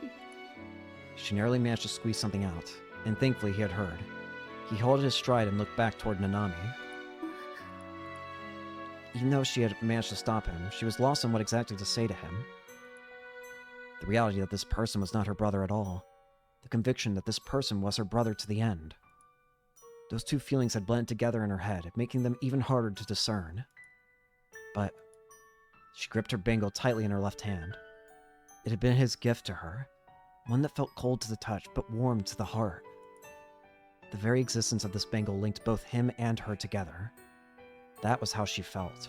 She narrowly managed to squeeze something out, and thankfully he had heard. He halted his stride and looked back toward Nanami. Even though she had managed to stop him, she was lost on what exactly to say to him. The reality that this person was not her brother at all. The conviction that this person was her brother to the end. Those two feelings had blended together in her head, making them even harder to discern. But she gripped her bangle tightly in her left hand. It had been his gift to her, one that felt cold to the touch but warm to the heart. The very existence of this bangle linked both him and her together. That was how she felt.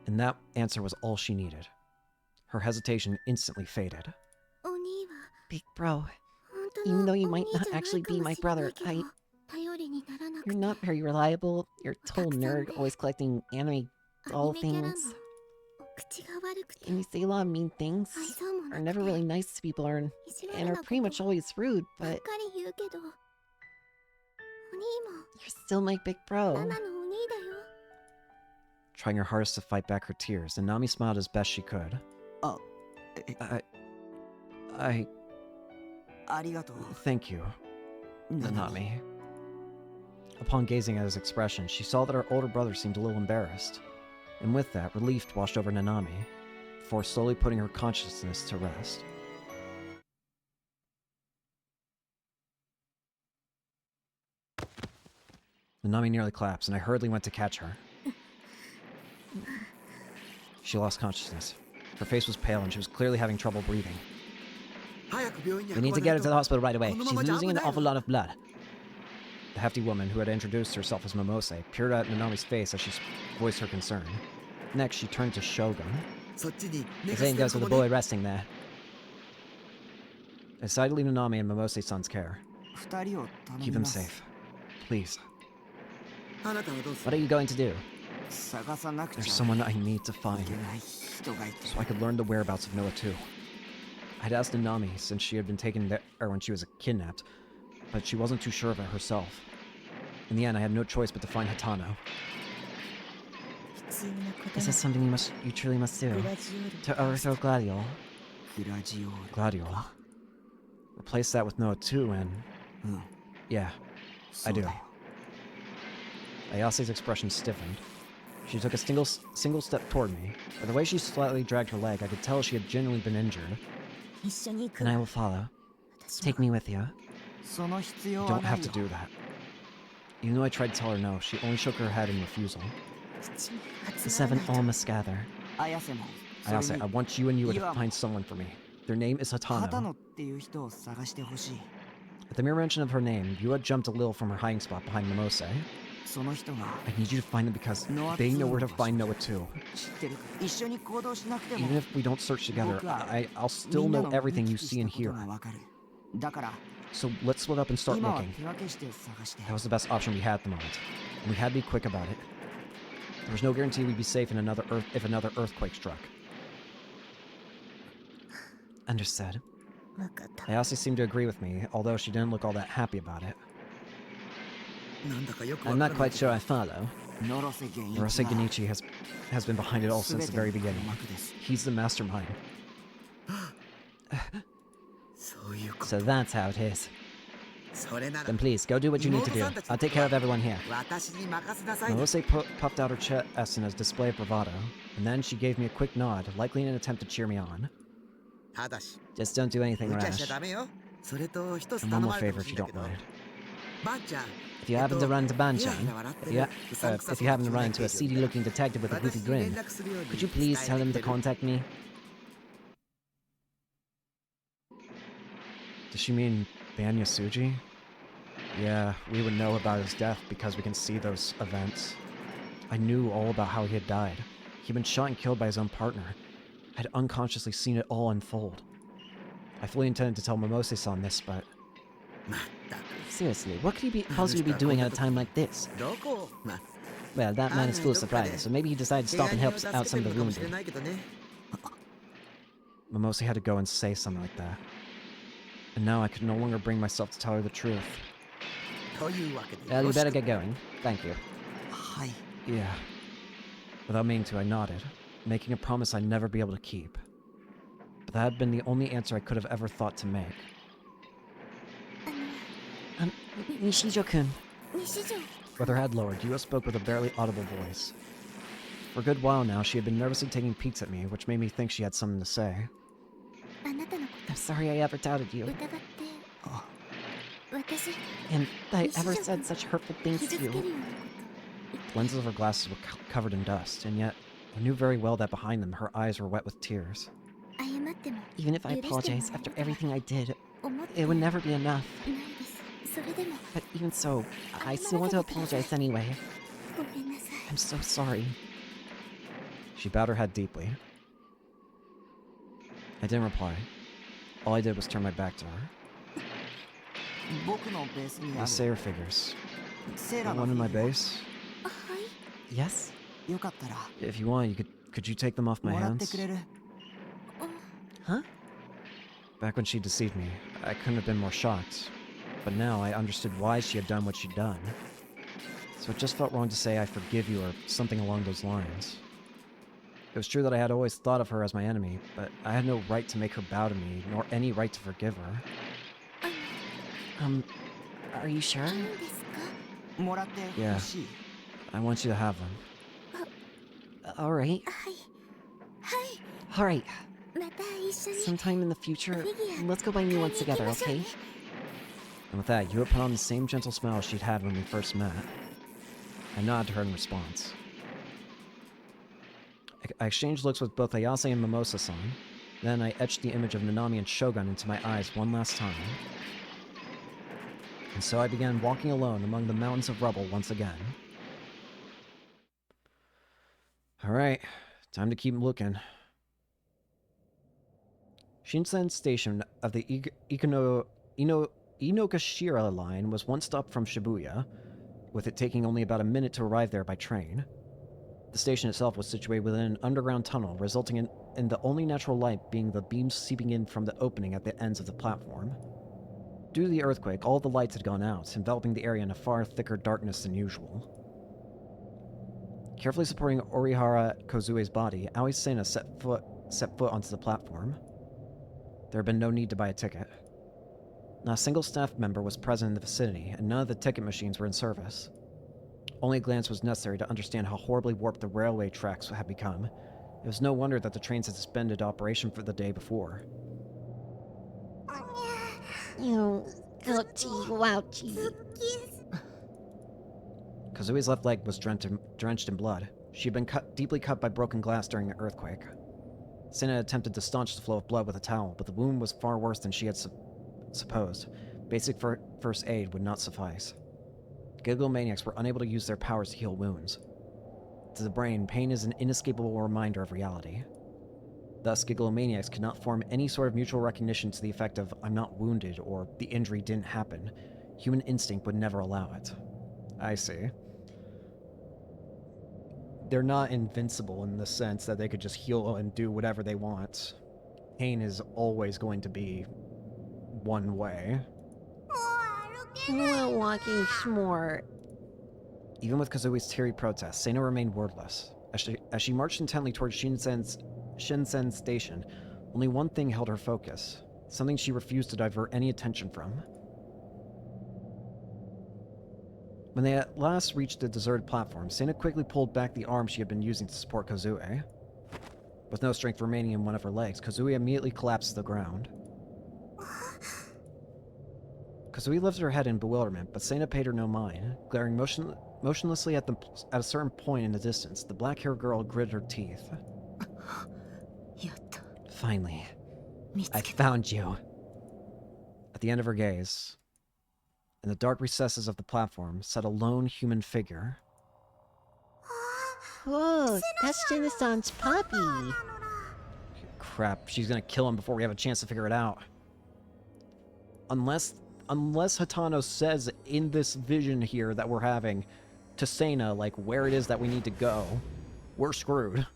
And that answer was all she needed. Her hesitation instantly faded. Big bro, even though you might not actually be my brother, you're not very reliable. You're a total nerd, always collecting anime doll things. And you say a lot of mean things, are never really nice to people, and are pretty much always rude, but you're still my big bro. Trying her hardest to fight back her tears, Nanami smiled as best she could. Thank you, Nanami. Upon gazing at his expression, she saw that her older brother seemed a little embarrassed, and with that, relief washed over Nanami, before slowly putting her consciousness to rest. Nanami nearly collapsed, and I hurriedly went to catch her. She lost consciousness. Her face was pale, and she was clearly having trouble breathing. We need to get her to the hospital right away. She's losing an awful lot of blood. The hefty woman, who had introduced herself as Momose, peered at Nanami's face as she voiced her concern. Next, she turned to Shogun. The same goes for the boy resting there. I decided to leave Nanami in Momose-san's care. Keep them safe. Please. What are you going to do? There's someone I need to find, so I could learn the whereabouts of Noah too. I'd asked Nanami since she had been taken there when she was kidnapped, but she wasn't too sure of it herself. In the end, I had no choice but to find Hatano. This is something you truly must do. To overthrow Gladiol. Gladiol. Replace that with Noah too, and... Yeah, I do. Ayase's expression stiffened. She took a single step toward me. By the way she slightly dragged her leg, I could tell she had genuinely been injured. Then I will follow. Take me with you. You don't have to do that. Even though I tried to tell her no, she only shook her head in refusal. The seven all must gather. Ayase, I want you and Yua to find someone for me. Their name is Hatano. At the mere mention of her name, Yua jumped a little from her hiding spot behind Momose. I need you to find them because they know where to find Noah too. Even if we don't search together, I'll still know everything you see and hear. So let's split up and start looking. That was the best option we had at the moment. And we had to be quick about it. There was no guarantee we'd be safe in if another earthquake struck. Understood. Ayase seemed to agree with me, although she didn't look all that happy about it. I'm not quite sure I follow. Narose Genichi has been behind it all since the very beginning. He's the mastermind. So that's how it is. Then please, go do what you need to do. I'll take care of everyone here. Narose puffed out her chest in a display of bravado, and then she gave me a quick nod, likely in an attempt to cheer me on. Just don't do anything rash. And one more favor if you don't mind. If you happen to run into Banchan, if you happen to run into a seedy-looking detective with a goofy grin, could you please tell him to contact me? Does she mean Ban Yasuji? Yeah, we would know about his death because we can see those events. I knew all about how he had died. He'd been shot and killed by his own partner. I'd unconsciously seen it all unfold. I fully intended to tell Momose-san this, but... Seriously, what could he possibly be doing at a time like this? Well, that man is full of surprises, so maybe he decided to stop and help out some of the wounded. Momose had to go and say something like that. And now I could no longer bring myself to tell her the truth. Well, you better get going. Thank you. Yeah. Without meaning to, I nodded, making a promise I'd never be able to keep. But that had been the only answer I could have ever thought to make. Nishijo-kun. With her head lowered, Yua spoke with a barely audible voice. For a good while now, she had been nervously taking peeks at me, which made me think she had something to say. I'm sorry I ever doubted you. And I ever said such hurtful things to you. The lenses of her glasses were covered in dust, and yet I knew very well that behind them her eyes were wet with tears. Even if I apologize after everything I did, it would never be enough. But even so, I still want to apologize anyway. I'm so sorry. She bowed her head deeply. I didn't reply. All I did was turn my back to her. The Sayer figures. The one in my base? Yes? If you want, could you take them off my hands? Huh? Back when she deceived me, I couldn't have been more shocked. But now I understood why she had done what she'd done. So it just felt wrong to say I forgive you or something along those lines. It was true that I had always thought of her as my enemy, but I had no right to make her bow to me, nor any right to forgive her. Are you sure? Yeah. I want you to have them. Alright. Alright. Sometime in the future, let's go buy new ones together, okay? And with that, Yua put on the same gentle smile she'd had when we first met. I nodded to her in response. I exchanged looks with both Ayase and Mimosa-san. Then I etched the image of Nanami and Shogun into my eyes one last time. And so I began walking alone among the mountains of rubble once again. Alright, time to keep looking. Shinsen Station of the Inokashira line was one stop from Shibuya, with it taking only about a minute to arrive there by train. The station itself was situated within an underground tunnel, resulting in the only natural light being the beams seeping in from the opening at the ends of the platform. Due to the earthquake, all the lights had gone out, enveloping the area in a far thicker darkness than usual. Carefully supporting Orihara Kozue's body, Aoi Sena set foot onto the platform. There had been no need to buy a ticket. Not a single staff member was present in the vicinity, and none of the ticket machines were in service. Only a glance was necessary to understand how horribly warped the railway tracks had become. It was no wonder that the trains had suspended operation for the day before. Kazui's left leg was drenched in blood. She had been deeply cut by broken glass during the earthquake. Sena attempted to staunch the flow of blood with a towel, but the wound was far worse than she had supposed. Basic first aid would not suffice. Gigglomaniacs were unable to use their powers to heal wounds. To the brain, pain is an inescapable reminder of reality. Thus, Gigglomaniacs could not form any sort of mutual recognition to the effect of, I'm not wounded, or the injury didn't happen. Human instinct would never allow it. I see. They're not invincible in the sense that they could just heal and do whatever they want. Pain is always going to be one way. Well, walking s'more. Even with Kazui's teary protest, Seino remained wordless. As she marched intently towards Shinsen Station, only one thing held her focus, something she refused to divert any attention from. When they at last reached the deserted platform, Seino quickly pulled back the arm she had been using to support Kazue. With no strength remaining in one of her legs, Kazue immediately collapsed to the ground. Kazue lifted her head in bewilderment, but Seino paid her no mind. Glaring motionlessly at a certain point in the distance, the black-haired girl gritted her teeth. Finally, I found you. At the end of her gaze, in the dark recesses of the platform, sat a lone human figure. Whoa, that's Shina-san's puppy. Crap, she's gonna kill him before we have a chance to figure it out. Unless Hatano says in this vision here that we're having to Seina, like, where it is that we need to go, we're screwed.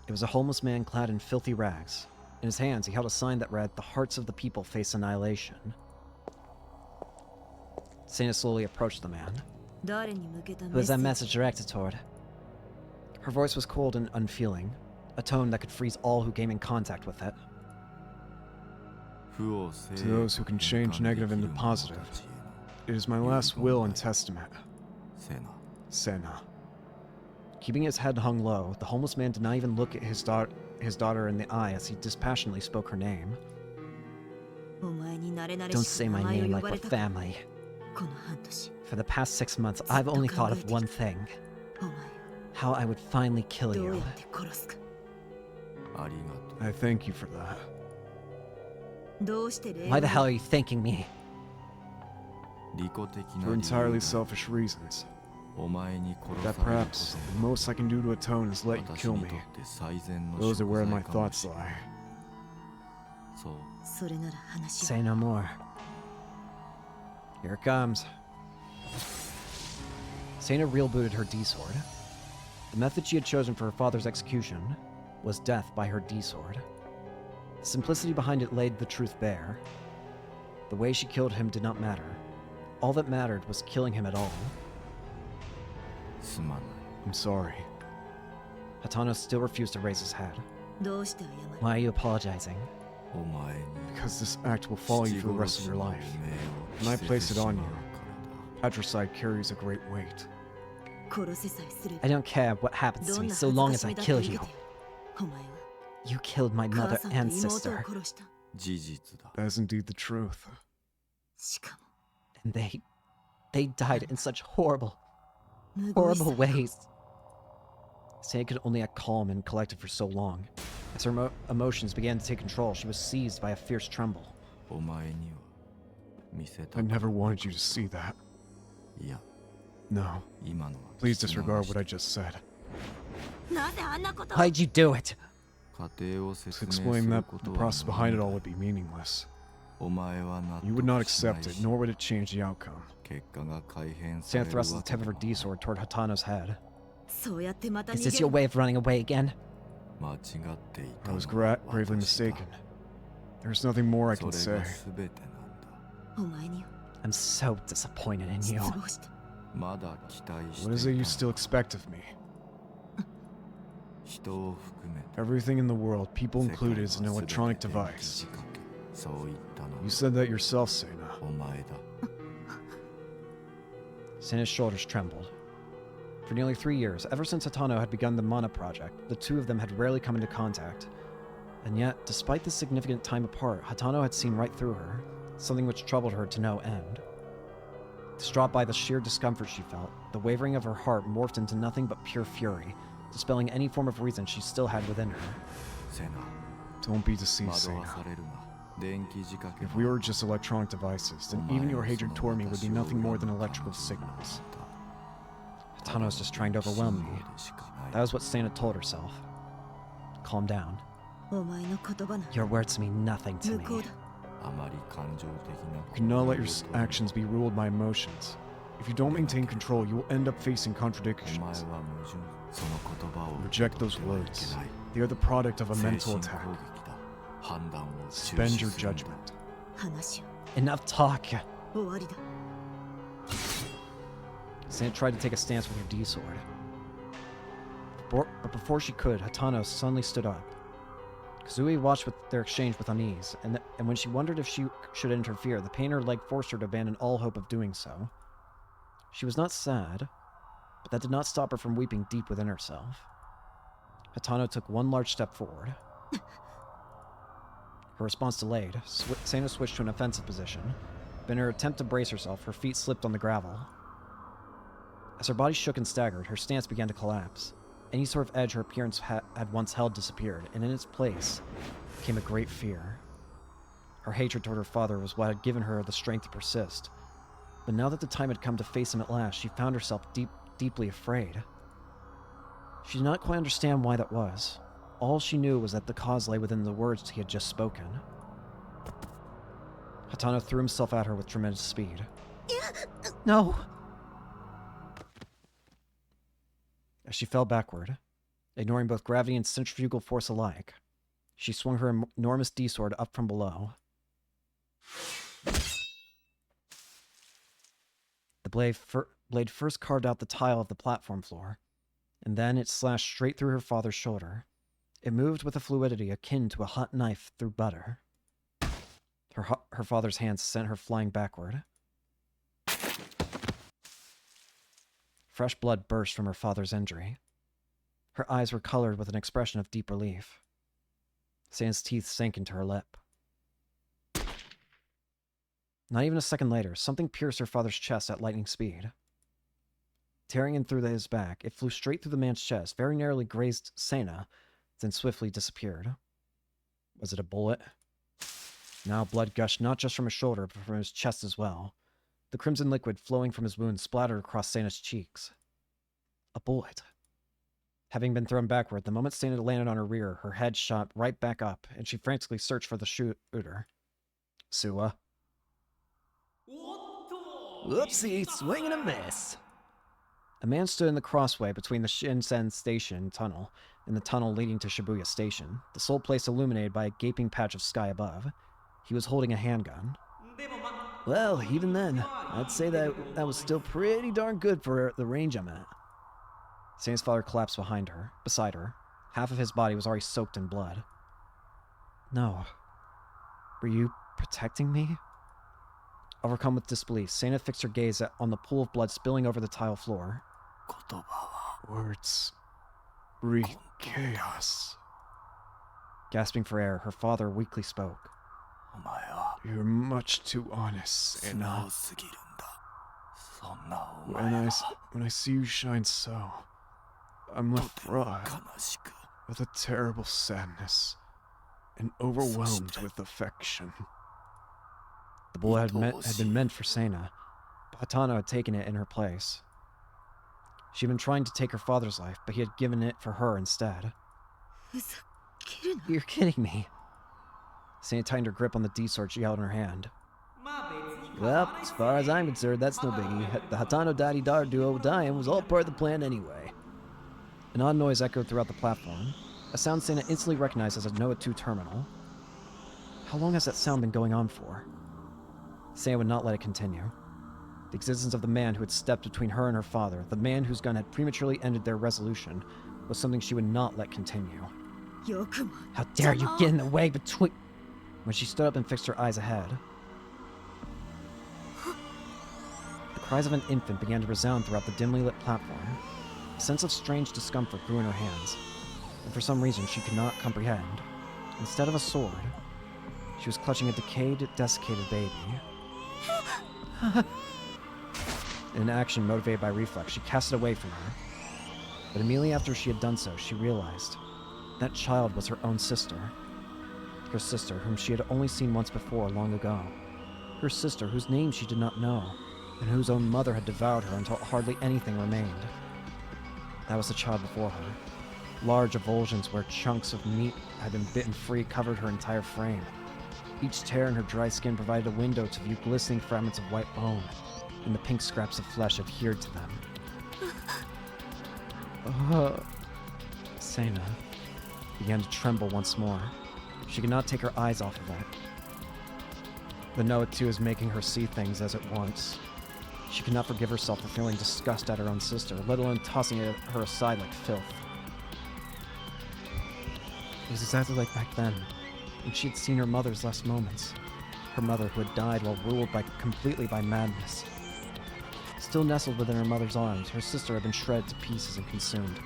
It was a homeless man clad in filthy rags. In his hands, he held a sign that read, "The hearts of the people face annihilation." Seina slowly approached the man. Who is that message directed toward? Her voice was cold and unfeeling, a tone that could freeze all who came in contact with it. To those who can change negative into positive, it is my last will and testament. Sena. Keeping his head hung low, the homeless man did not even look at his daughter in the eye as he dispassionately spoke her name. Don't say my name like we're family. For the past 6 months, I've only thought of one thing. How I would finally kill you. I thank you for that. Why the hell are you thanking me? For entirely selfish reasons. That perhaps the most I can do to atone is let you kill me. Those are where my thoughts lie. Say no more. Here it comes. Seina real-booted her D-sword. The method she had chosen for her father's execution was death by her D-sword. The simplicity behind it laid the truth bare. The way she killed him did not matter. All that mattered was killing him at all. I'm sorry. Hatano still refused to raise his head. Why are you apologizing? Because this act will follow you for the rest of your life. When I place it on you, patricide carries a great weight. I don't care what happens to me so long as I kill you. You killed my mother and sister. That is indeed the truth. And they died in such horrible ways. Seina could only act calm and collected for so long. As her emotions began to take control, she was seized by a fierce tremble. I never wanted you to see that. No. Please disregard what I just said. Why'd you do it? To explain that the process behind it all would be meaningless. You would not accept it, nor would it change the outcome. Seina thrust the tip of her D-sword toward Hatano's head. Is this your way of running away again? I was gravely mistaken. There's nothing more I can say. I'm so disappointed in you. What is it you still expect of me? Everything in the world, people included, is an electronic device. You said that yourself, Seina. Seina's shoulders trembled. For nearly 3 years, ever since Hatano had begun the Mana project, the two of them had rarely come into contact. And yet, despite this significant time apart, Hatano had seen right through her, something which troubled her to no end. Distraught by the sheer discomfort she felt, the wavering of her heart morphed into nothing but pure fury, dispelling any form of reason she still had within her. Don't be deceived, Seina. If we were just electronic devices, then even your hatred toward me would be nothing more than electrical signals. Hatano's just trying to overwhelm me. That was what Sana told herself. Calm down. Your words mean nothing to me. You cannot let your actions be ruled by emotions. If you don't maintain control, you will end up facing contradictions. Reject those words. They are the product of a mental attack. Suspend your judgment. Enough talk. Sana tried to take a stance with her D-sword. But before she could, Hatano suddenly stood up. Kazui watched their exchange with unease, and when she wondered if she should interfere, the pain in her leg forced her to abandon all hope of doing so. She was not sad, but that did not stop her from weeping deep within herself. Hatano took one large step forward. Her response delayed. Sana switched to an offensive position, but in her attempt to brace herself, her feet slipped on the gravel. As her body shook and staggered, her stance began to collapse. Any sort of edge her appearance had once held disappeared, and in its place came a great fear. Her hatred toward her father was what had given her the strength to persist, but now that the time had come to face him at last, she found herself deeply afraid. She did not quite understand why that was. All she knew was that the cause lay within the words he had just spoken. Hatano threw himself at her with tremendous speed. No! As she fell backward, ignoring both gravity and centrifugal force alike, she swung her enormous D-sword up from below. The blade first carved out the tile of the platform floor, and then it slashed straight through her father's shoulder. It moved with a fluidity akin to a hot knife through butter. Her father's hands sent her flying backward. Fresh blood burst from her father's injury. Her eyes were colored with an expression of deep relief. Sana's teeth sank into her lip. Not even a second later, something pierced her father's chest at lightning speed. Tearing in through his back, it flew straight through the man's chest, very narrowly grazed Sana, then swiftly disappeared. Was it a bullet? Now blood gushed not just from his shoulder, but from his chest as well. The crimson liquid flowing from his wound splattered across Sana's cheeks. A bullet. Having been thrown backward, the moment Sana landed on her rear, her head shot right back up, and she frantically searched for the shooter. Suwa. Whoopsie, swing and a miss. A man stood in the crossway between the Shinsen Station tunnel and the tunnel leading to Shibuya Station, the sole place illuminated by a gaping patch of sky above. He was holding a handgun. Well, even then, I'd say that was still pretty darn good for the range I'm at. Sana's father collapsed beside her. Half of his body was already soaked in blood. No. Were you protecting me? Overcome with disbelief, Sana fixed her gaze on the pool of blood spilling over the tile floor. Words breed chaos. Gasping for air, her father weakly spoke. You're much too honest, Sana. When I see you shine so, I'm left raw with a terrible sadness and overwhelmed with affection. The bullet had been meant for Sana, but Hatano had taken it in her place. She'd been trying to take her father's life, but he had given it for her instead. You're kidding me. Sana tightened her grip on the D-sword she held in her hand. Well, as far as I'm concerned, that's no biggie. The Hatano-Daddy-Daughter duo dying was all part of the plan anyway. An odd noise echoed throughout the platform, a sound Sana instantly recognized as a Noah 2 terminal. How long has that sound been going on for? Sana would not let it continue. The existence of the man who had stepped between her and her father, the man whose gun had prematurely ended their resolution, was something she would not let continue. How dare you get in the way between... When she stood up and fixed her eyes ahead, the cries of an infant began to resound throughout the dimly lit platform. A sense of strange discomfort grew in her hands, and for some reason she could not comprehend. Instead of a sword, she was clutching a decayed, desiccated baby. In an action motivated by reflex, she cast it away from her. But immediately after she had done so, she realized that child was her own sister. Her sister, whom she had only seen once before long ago. Her sister, whose name she did not know, and whose own mother had devoured her until hardly anything remained. That was the child before her. Large avulsions where chunks of meat had been bitten free covered her entire frame. Each tear in her dry skin provided a window to view glistening fragments of white bone, and the pink scraps of flesh adhered to them. Sena began to tremble once more. She could not take her eyes off of it. The Noah too was making her see things as it wants. She could not forgive herself for feeling disgust at her own sister, let alone tossing her aside like filth. It was exactly like back then, when she had seen her mother's last moments. Her mother who had died while ruled completely by madness. Still nestled within her mother's arms, her sister had been shredded to pieces and consumed,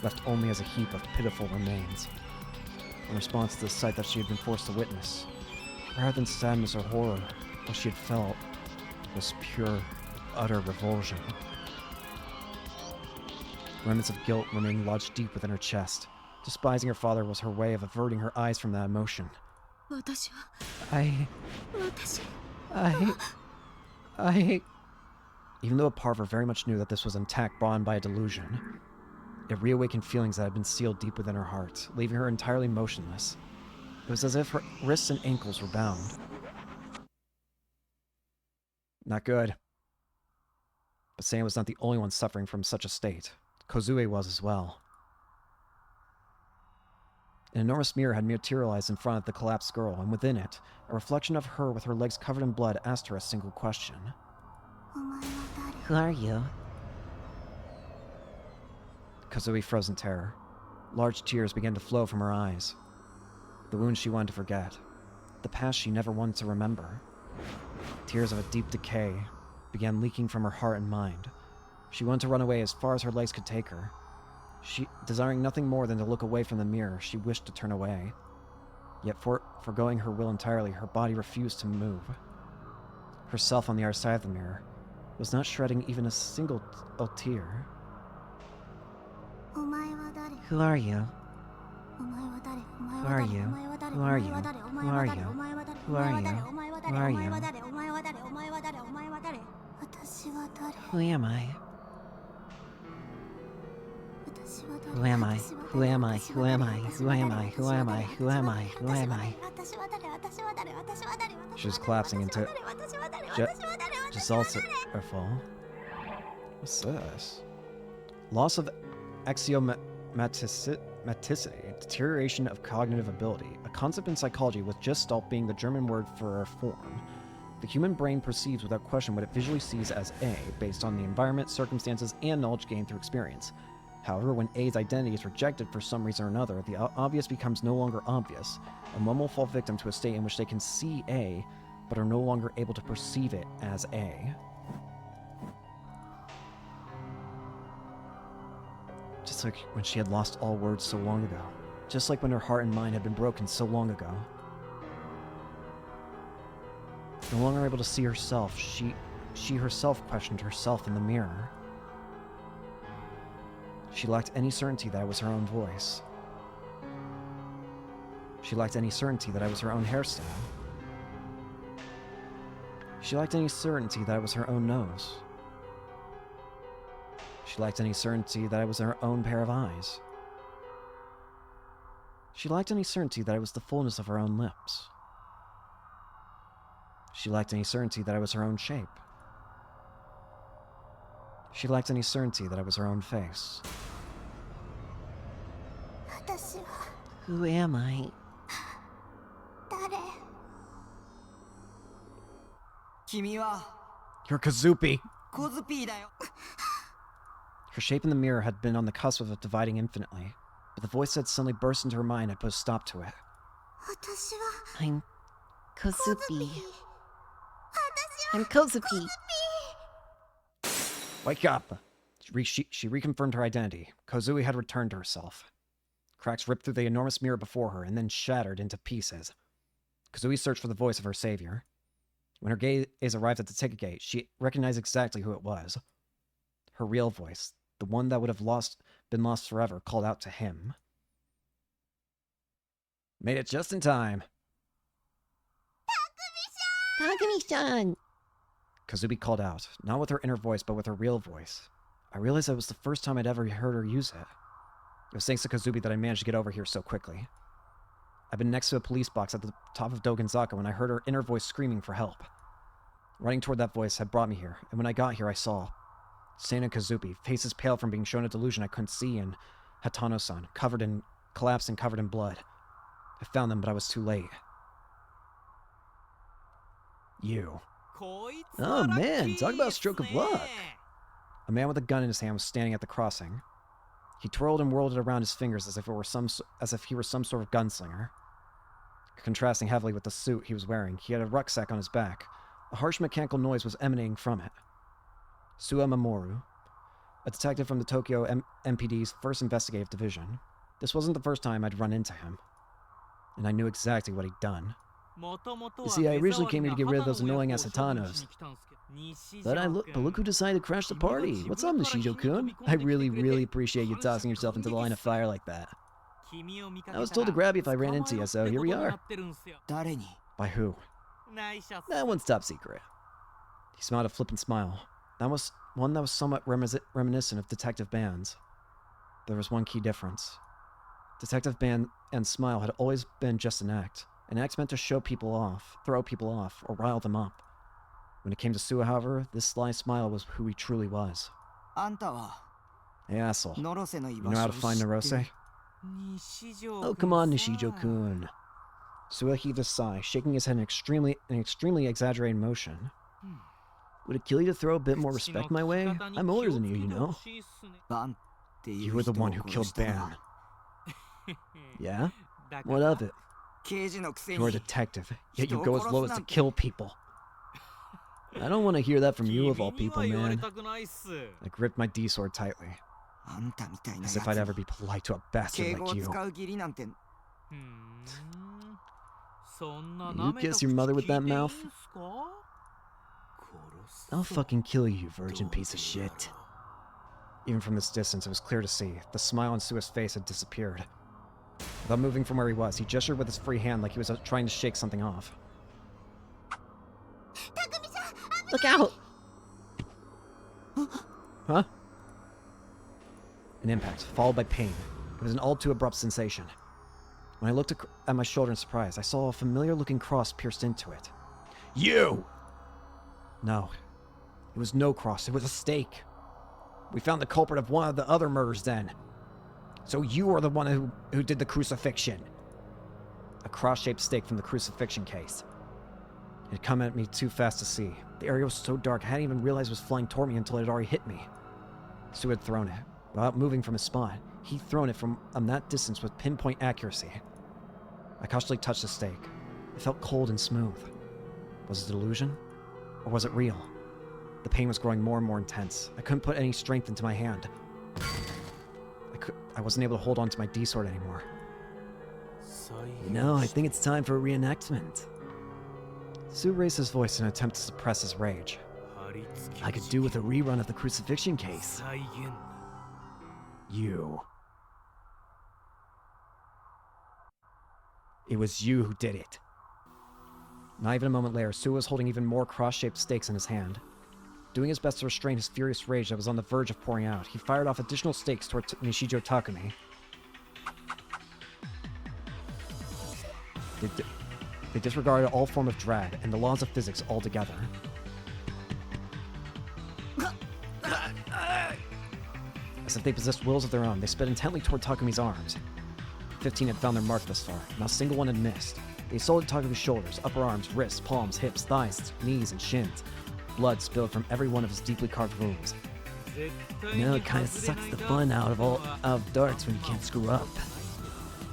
left only as a heap of pitiful remains. In response to the sight that she had been forced to witness, rather than sadness or horror, what she had felt was pure, utter revulsion. Remnants of guilt remained lodged deep within her chest. Despising her father was her way of averting her eyes from that emotion. I... Even though a part of her very much knew that this was an attack brought on by a delusion, it reawakened feelings that had been sealed deep within her heart, leaving her entirely motionless. It was as if her wrists and ankles were bound. Not good. But Seiya was not the only one suffering from such a state. Kozue was as well. An enormous mirror had materialized in front of the collapsed girl, and within it, a reflection of her with her legs covered in blood asked her a single question. Who are you? Kozue froze in terror. Large tears began to flow from her eyes. The wounds she wanted to forget. The past she never wanted to remember. Tears of a deep decay began leaking from her heart and mind. She wanted to run away as far as her legs could take her. Desiring nothing more than to look away from the mirror, she wished to turn away. Yet forgoing her will entirely, her body refused to move. Herself on the other side of the mirror was not shredding even a single tear. Who are you? Who are you? Who are you? Who are you? Who are you? Who are you? Who am I? Who am I? Who am I? Who am I? Who am I? Who am I? Who am I? Who am I? She was collapsing into just also fall. What's this? Loss of axiomaticity, deterioration of cognitive ability, a concept in psychology with Gestalt being the German word for form. The human brain perceives without question what it visually sees as A, based on the environment, circumstances, and knowledge gained through experience. However, when A's identity is rejected for some reason or another, the obvious becomes no longer obvious, and one will fall victim to a state in which they can see A, but are no longer able to perceive it as A. Just like when she had lost all words so long ago. Just like when her heart and mind had been broken so long ago. No longer able to see herself, she herself questioned herself in the mirror. She lacked any certainty that it was her own voice. She lacked any certainty that it was her own hairstyle. She lacked any certainty that it was her own nose. She lacked any certainty that it was her own pair of eyes. She lacked any certainty that it was the fullness of her own lips. She lacked any certainty that it was her own shape. She lacked any certainty that it was her own face. Who am I? You're Kazupi! Her shape in the mirror had been on the cusp of dividing infinitely, but the voice that suddenly burst into her mind had put a stop to it. I'm Kozupi. I'm Kozupi. Wake up! She reconfirmed her identity. Kozue had returned to herself. Cracks ripped through the enormous mirror before her and then shattered into pieces. Kozue searched for the voice of her savior. When her gaze arrived at the ticket gate, she recognized exactly who it was. Her real voice, the one that would have been lost forever, called out to him. Made it just in time. Takumi-chan! Kazubi called out, not with her inner voice, but with her real voice. I realized that was the first time I'd ever heard her use it. It was thanks to Kazubi that I managed to get over here so quickly. I'd been next to a police box at the top of Dogenzaka when I heard her inner voice screaming for help. Running toward that voice had brought me here, and when I got here I saw Sane and Kazubi, faces pale from being shown a delusion I couldn't see, and Hatano-san, collapsed and covered in blood. I found them, but I was too late. You. Oh man, talk about a stroke of luck. A man with a gun in his hand was standing at the crossing. He twirled and whirled it around his fingers as if he were some sort of gunslinger. Contrasting heavily with the suit he was wearing, he had a rucksack on his back. A harsh mechanical noise was emanating from it. Suwa Mamoru, a detective from the Tokyo MPD's 1st Investigative Division. This wasn't the first time I'd run into him, and I knew exactly what he'd done. You see, I originally came here to get rid of those annoying Asatanos. But look who decided to crash the party. What's up, Nishijo-kun? I really appreciate you tossing yourself into the line of fire like that. I was told to grab you if I ran into you, so here we are. By who? That one's top secret. He smiled a flippant smile. That was one that was somewhat reminiscent of Detective Band's. There was one key difference. Detective Band and smile had always been just an act meant to show people off, throw people off, or rile them up. When it came to Suwa, however, this sly smile was who he truly was. Hey, asshole. You know how to find Narose? Oh, come on, Nishijo-kun. Suwa heaved a sigh, shaking his head in an extremely exaggerated motion. Would it kill you to throw a bit more respect my way? I'm older than you know. You were the one who killed Ban. Yeah? What of it? You're a detective, yet you go as low as to kill people. I don't want to hear that from you of all people, man. I gripped my D-sword tightly, as if I'd ever be polite to a bastard like you. You kiss your mother with that mouth? I'll fucking kill you, virgin piece of shit. Even from this distance, it was clear to see. The smile on Sua's face had disappeared. Without moving from where he was, he gestured with his free hand like he was trying to shake something off. Look out! Huh? An impact, followed by pain. It was an all too abrupt sensation. When I looked at my shoulder in surprise, I saw a familiar-looking cross pierced into it. You! No. It was no cross, it was a stake. We found the culprit of one of the other murders then. So you are the one who did the crucifixion. A cross-shaped stake from the crucifixion case. It had come at me too fast to see. The area was so dark I hadn't even realized it was flying toward me until it had already hit me. Sue had thrown it. Without moving from his spot, he'd thrown it from that distance with pinpoint accuracy. I cautiously touched the stake. It felt cold and smooth. Was it a delusion? Or was it real? The pain was growing more and more intense. I couldn't put any strength into my hand. I wasn't able to hold on to my D-sword anymore. You know, I think it's time for a reenactment. Sue raised his voice in an attempt to suppress his rage. I could do with a rerun of the crucifixion case. You. It was you who did it. Not even a moment later, Sue was holding even more cross-shaped stakes in his hand. Doing his best to restrain his furious rage that was on the verge of pouring out, he fired off additional stakes toward Nishijo Takumi. They disregarded all form of drag and the laws of physics altogether. As if they possessed wills of their own, they sped intently toward Takumi's arms. 15 had found their mark thus far, not a single one had missed. They assaulted Takumi's shoulders, upper arms, wrists, palms, hips, thighs, knees, and shins. Blood spilled from every one of his deeply carved wounds. You know, it kind of sucks the fun out of darts when you can't screw up.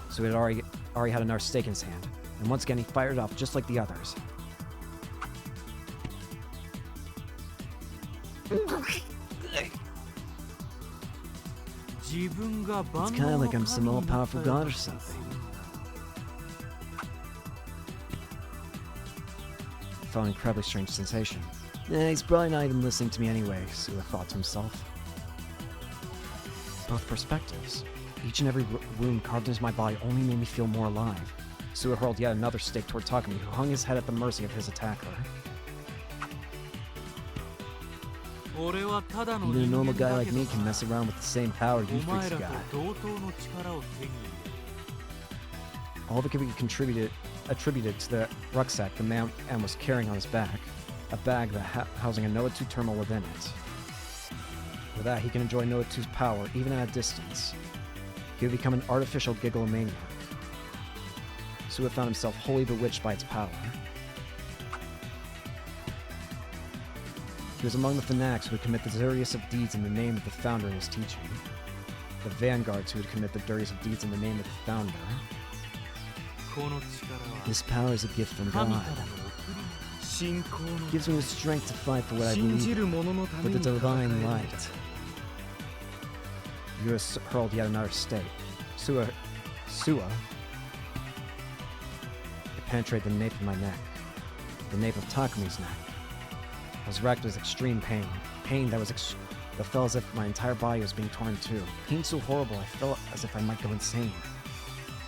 So he had already had another stake in his hand, and once again he fired it off just like the others. It's kind of like I'm some all-powerful god or something. It felt an incredibly strange sensation. He's probably not even listening to me anyway. Suwa thought to himself. Both perspectives. Each and every wound carved into my body only made me feel more alive. Suwa hurled yet another stake toward Takumi, who hung his head at the mercy of his attacker. Even a normal guy like me can mess around with the same power you freaks got. All that could be attributed to the rucksack the man was carrying on his back, a bag that housing a Noah 2 terminal within it. With that, he can enjoy Noah 2's power even at a distance. He would become an artificial gigglomaniac. Suwa found himself wholly bewitched by its power. He was among the fanatics who would commit the dirtiest of deeds in the name of the founder and his teaching. The vanguards who would commit the dirtiest of deeds in the name of the founder. This power is a gift from God. It gives me the strength to fight for what I believe in, for the divine light. Yura hurled yet another stake. Suwa. It penetrated the nape of my neck, the nape of Takumi's neck. I was racked with extreme pain, that felt as if my entire body was being torn in two. Pain so horrible I felt as if I might go insane.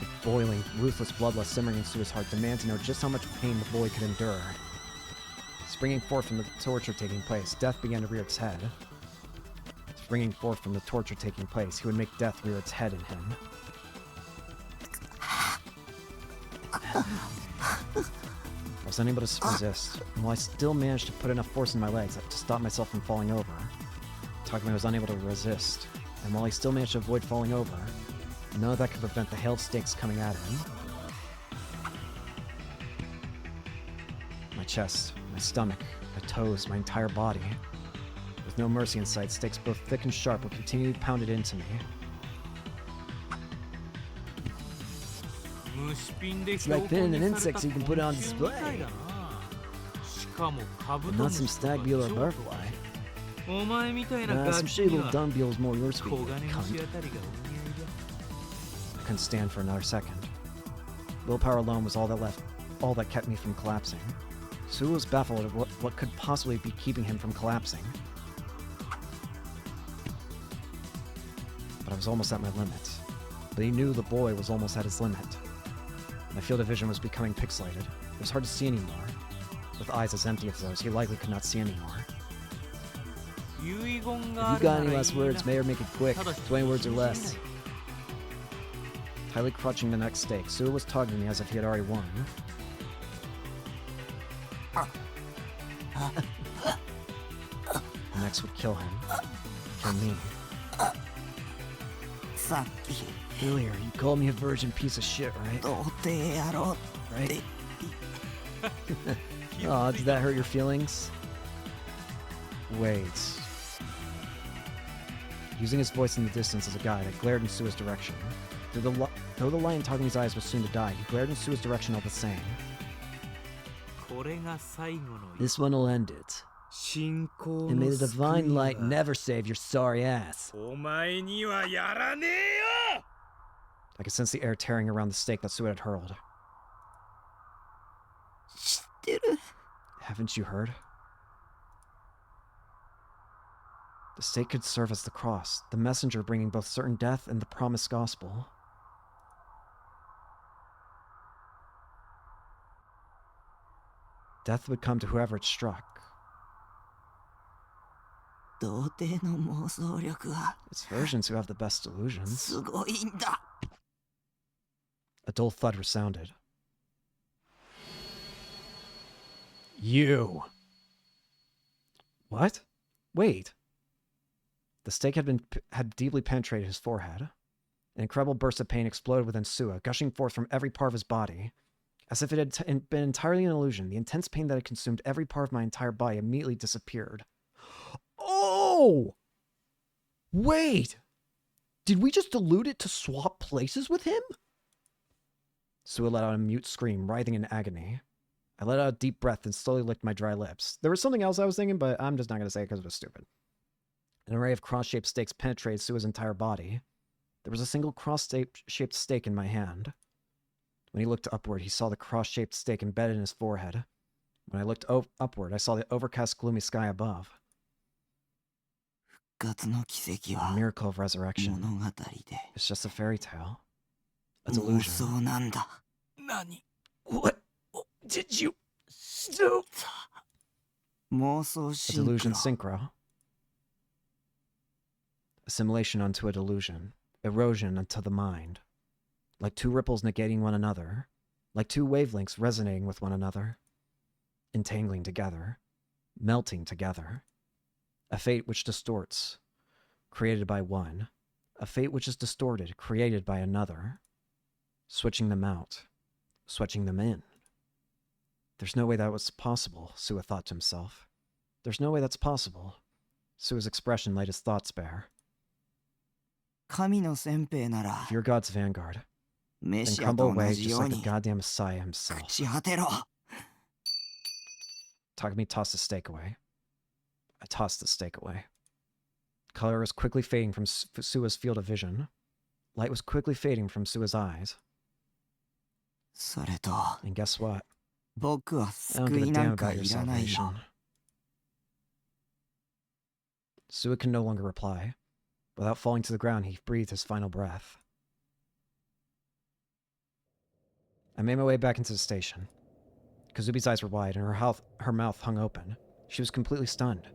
The boiling, ruthless bloodlust simmering in Suwa's heart demanded to know just how much pain the boy could endure. Springing forth from the torture taking place, death began to rear its head. Springing forth from the torture taking place, he would make death rear its head in him. I was unable to resist, and while I still managed to put enough force in my legs to stop myself from falling over, Takumi was unable to resist, and while he still managed to avoid falling over, none of that could prevent the hail of stakes coming at him. My chest, my stomach, my toes, my entire body. With no mercy in sight, stakes both thick and sharp would continue pounded into me. It's like pinning an insect so you can put it on display. But not some stag-beetle or butterfly. Some shady little dung-beetle's more your speed, cunt. I couldn't stand for another second. Willpower alone was all that kept me from collapsing. Suwa was baffled at what could possibly be keeping him from collapsing. But I was almost at my limit. But he knew the boy was almost at his limit. My field of vision was becoming pixelated. It was hard to see anymore. With eyes as empty as those, he likely could not see anymore. If you got any last words, may or make it quick. 20 words or less. Tightly clutching the next stake, Suwa was tugging me as if he had already won. The next would kill him. Kill me. Earlier, you called me a virgin piece of shit, right? Right? Aw, did that hurt your feelings? Wait. Using his voice in the distance as a guide, I glared in Suwa's direction. Though the light in Takumi's eyes was soon to die, he glared in Suwa's direction all the same. This one will end it. And may the divine light never save your sorry ass. I could sense the air tearing around the stake that Suwa had hurled. Haven't you heard? The stake could serve as the cross, the messenger bringing both certain death and the promised gospel. Death would come to whoever it struck. It's virgins who have the best delusions. A dull thud resounded. You! What? Wait. The stake had deeply penetrated his forehead. An incredible burst of pain exploded within Suwa, gushing forth from every part of his body. As if it had been entirely an illusion, the intense pain that had consumed every part of my entire body immediately disappeared. Oh! Wait! Did we just delude it to swap places with him? Suwa let out a mute scream, writhing in agony. I let out a deep breath and slowly licked my dry lips. There was something else I was thinking, but I'm just not going to say it because it was stupid. An array of cross-shaped stakes penetrated Suwa's entire body. There was a single cross-shaped stake in my hand. When he looked upward, he saw the cross-shaped stake embedded in his forehead. When I looked upward, I saw the overcast, gloomy sky above. A miracle of resurrection. It's just a fairy tale. A delusion. What did you do? A delusion synchro. Assimilation onto a delusion. Erosion onto the mind. Like two ripples negating one another. Like two wavelengths resonating with one another. Entangling together. Melting together. A fate which distorts. Created by one. A fate which is distorted. Created by another. Switching them out. Switching them in. There's no way that was possible, Sua thought to himself. There's no way that's possible. Sua's expression laid his thoughts bare. If you're God's vanguard, then crumble away just like the goddamn Messiah himself. Takumi tossed the steak away. I tossed the steak away. Color was quickly fading from Sua's field of vision. Light was quickly fading from Sua's eyes. And guess what? I don't give a damn about your salvation. Sua could no longer reply. Without falling to the ground, he breathed his final breath. I made my way back into the station. Kazubi's eyes were wide, and her mouth hung open. She was completely stunned.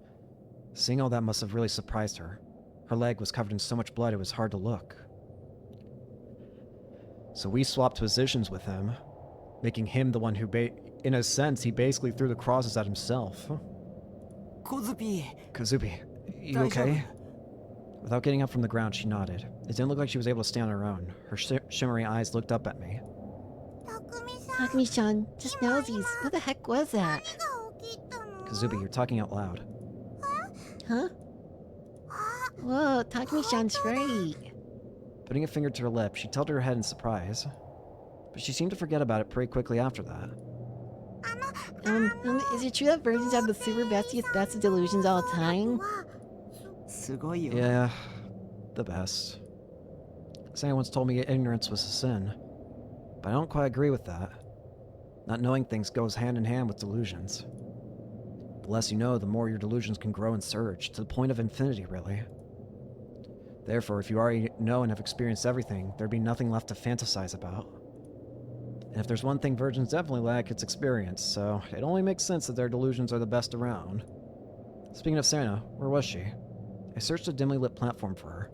Seeing all that must have really surprised her. Her leg was covered in so much blood it was hard to look. So we swapped positions with him, making him the one who, in a sense, he basically threw the crosses at himself. Kazubi, you okay? Without getting up from the ground, she nodded. It didn't look like she was able to stand on her own. Her shimmering eyes looked up at me. Takumi-chan, just nowsies. What the heck was that? Kazubi, you're talking out loud. Huh? Whoa, Takumi-chan's right. Putting a finger to her lip, she tilted her head in surprise. But she seemed to forget about it pretty quickly after that. Is it true that virgins have the super best of delusions all the time? Yeah, the best. Someone once told me ignorance was a sin. But I don't quite agree with that. Not knowing things goes hand in hand with delusions. The less you know, the more your delusions can grow and surge, to the point of infinity, really. Therefore, if you already know and have experienced everything, there'd be nothing left to fantasize about. And if there's one thing virgins definitely lack, it's experience, so it only makes sense that their delusions are the best around. Speaking of Sana, where was she? I searched a dimly lit platform for her.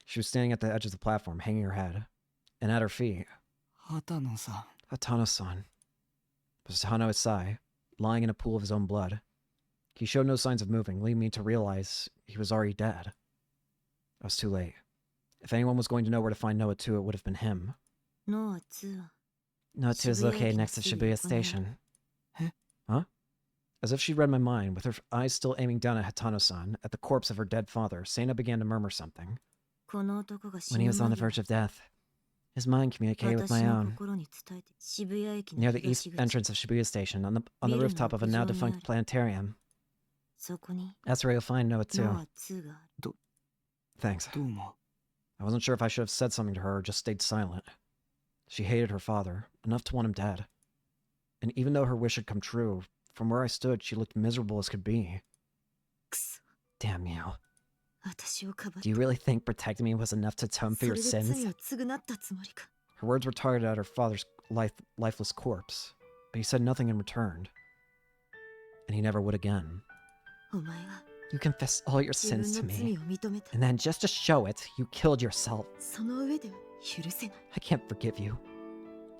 She was standing at the edge of the platform, hanging her head. And at her feet, Hatano-san was Hano Isai, lying in a pool of his own blood. He showed no signs of moving, leading me to realize he was already dead. I was too late. If anyone was going to know where to find Noah 2, it would have been him. Noah 2 is located next to Shibuya Station. Huh? As if she read my mind, with her eyes still aiming down at Hatano-san, at the corpse of her dead father, Sana began to murmur something. When he was on the verge of death, his mind communicated with my own. Near the east entrance of Shibuya Station, on the rooftop of a now-defunct planetarium. That's where you'll find Noah 2. Thanks. I wasn't sure if I should have said something to her or just stayed silent. She hated her father, enough to want him dead. And even though her wish had come true, from where I stood, she looked miserable as could be. Damn you. Do you really think protecting me was enough to atone for your sins? Her words were targeted at her father's lifeless corpse, but he said nothing in return. And he never would again. You confessed all your sins to me, and then just to show it, you killed yourself. I can't forgive you.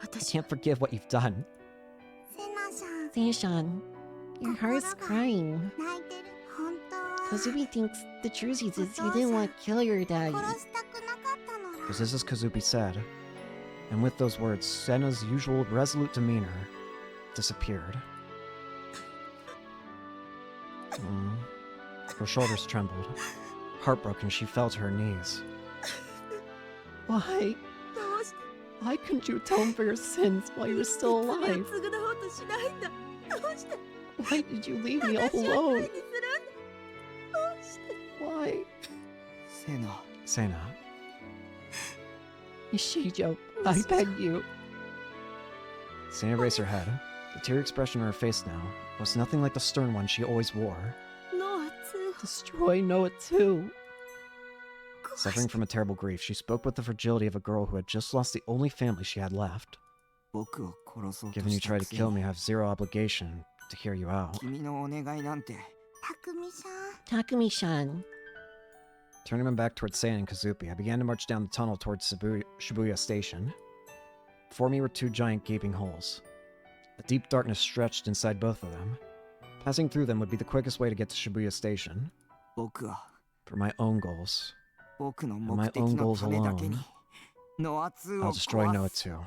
I can't forgive what you've done. Sana-chan, your heart is crying. Kazubi thinks the truth is you didn't want to kill your daddy. Because this is Kazubi said, and with those words, Sena's usual resolute demeanor disappeared. Her shoulders trembled. Heartbroken, she fell to her knees. Why? Why couldn't you atone for your sins while you were still alive? Why did you leave me all alone? Why? Sana. Ishijo, I beg you. Sana raised her head. The teary expression on her face now was nothing like the stern one she always wore. Destroy Noah 2. Suffering from a terrible grief, she spoke with the fragility of a girl who had just lost the only family she had left. Given you tried to kill me, I have zero obligation to hear you out. Takumi-san. Turning my back towards Seiya and Kazupi, I began to march down the tunnel towards Shibuya Station. Before me were two giant gaping holes. A deep darkness stretched inside both of them. Passing through them would be the quickest way to get to Shibuya Station. For my own goals. And my own goals alone, I'll destroy Noah too.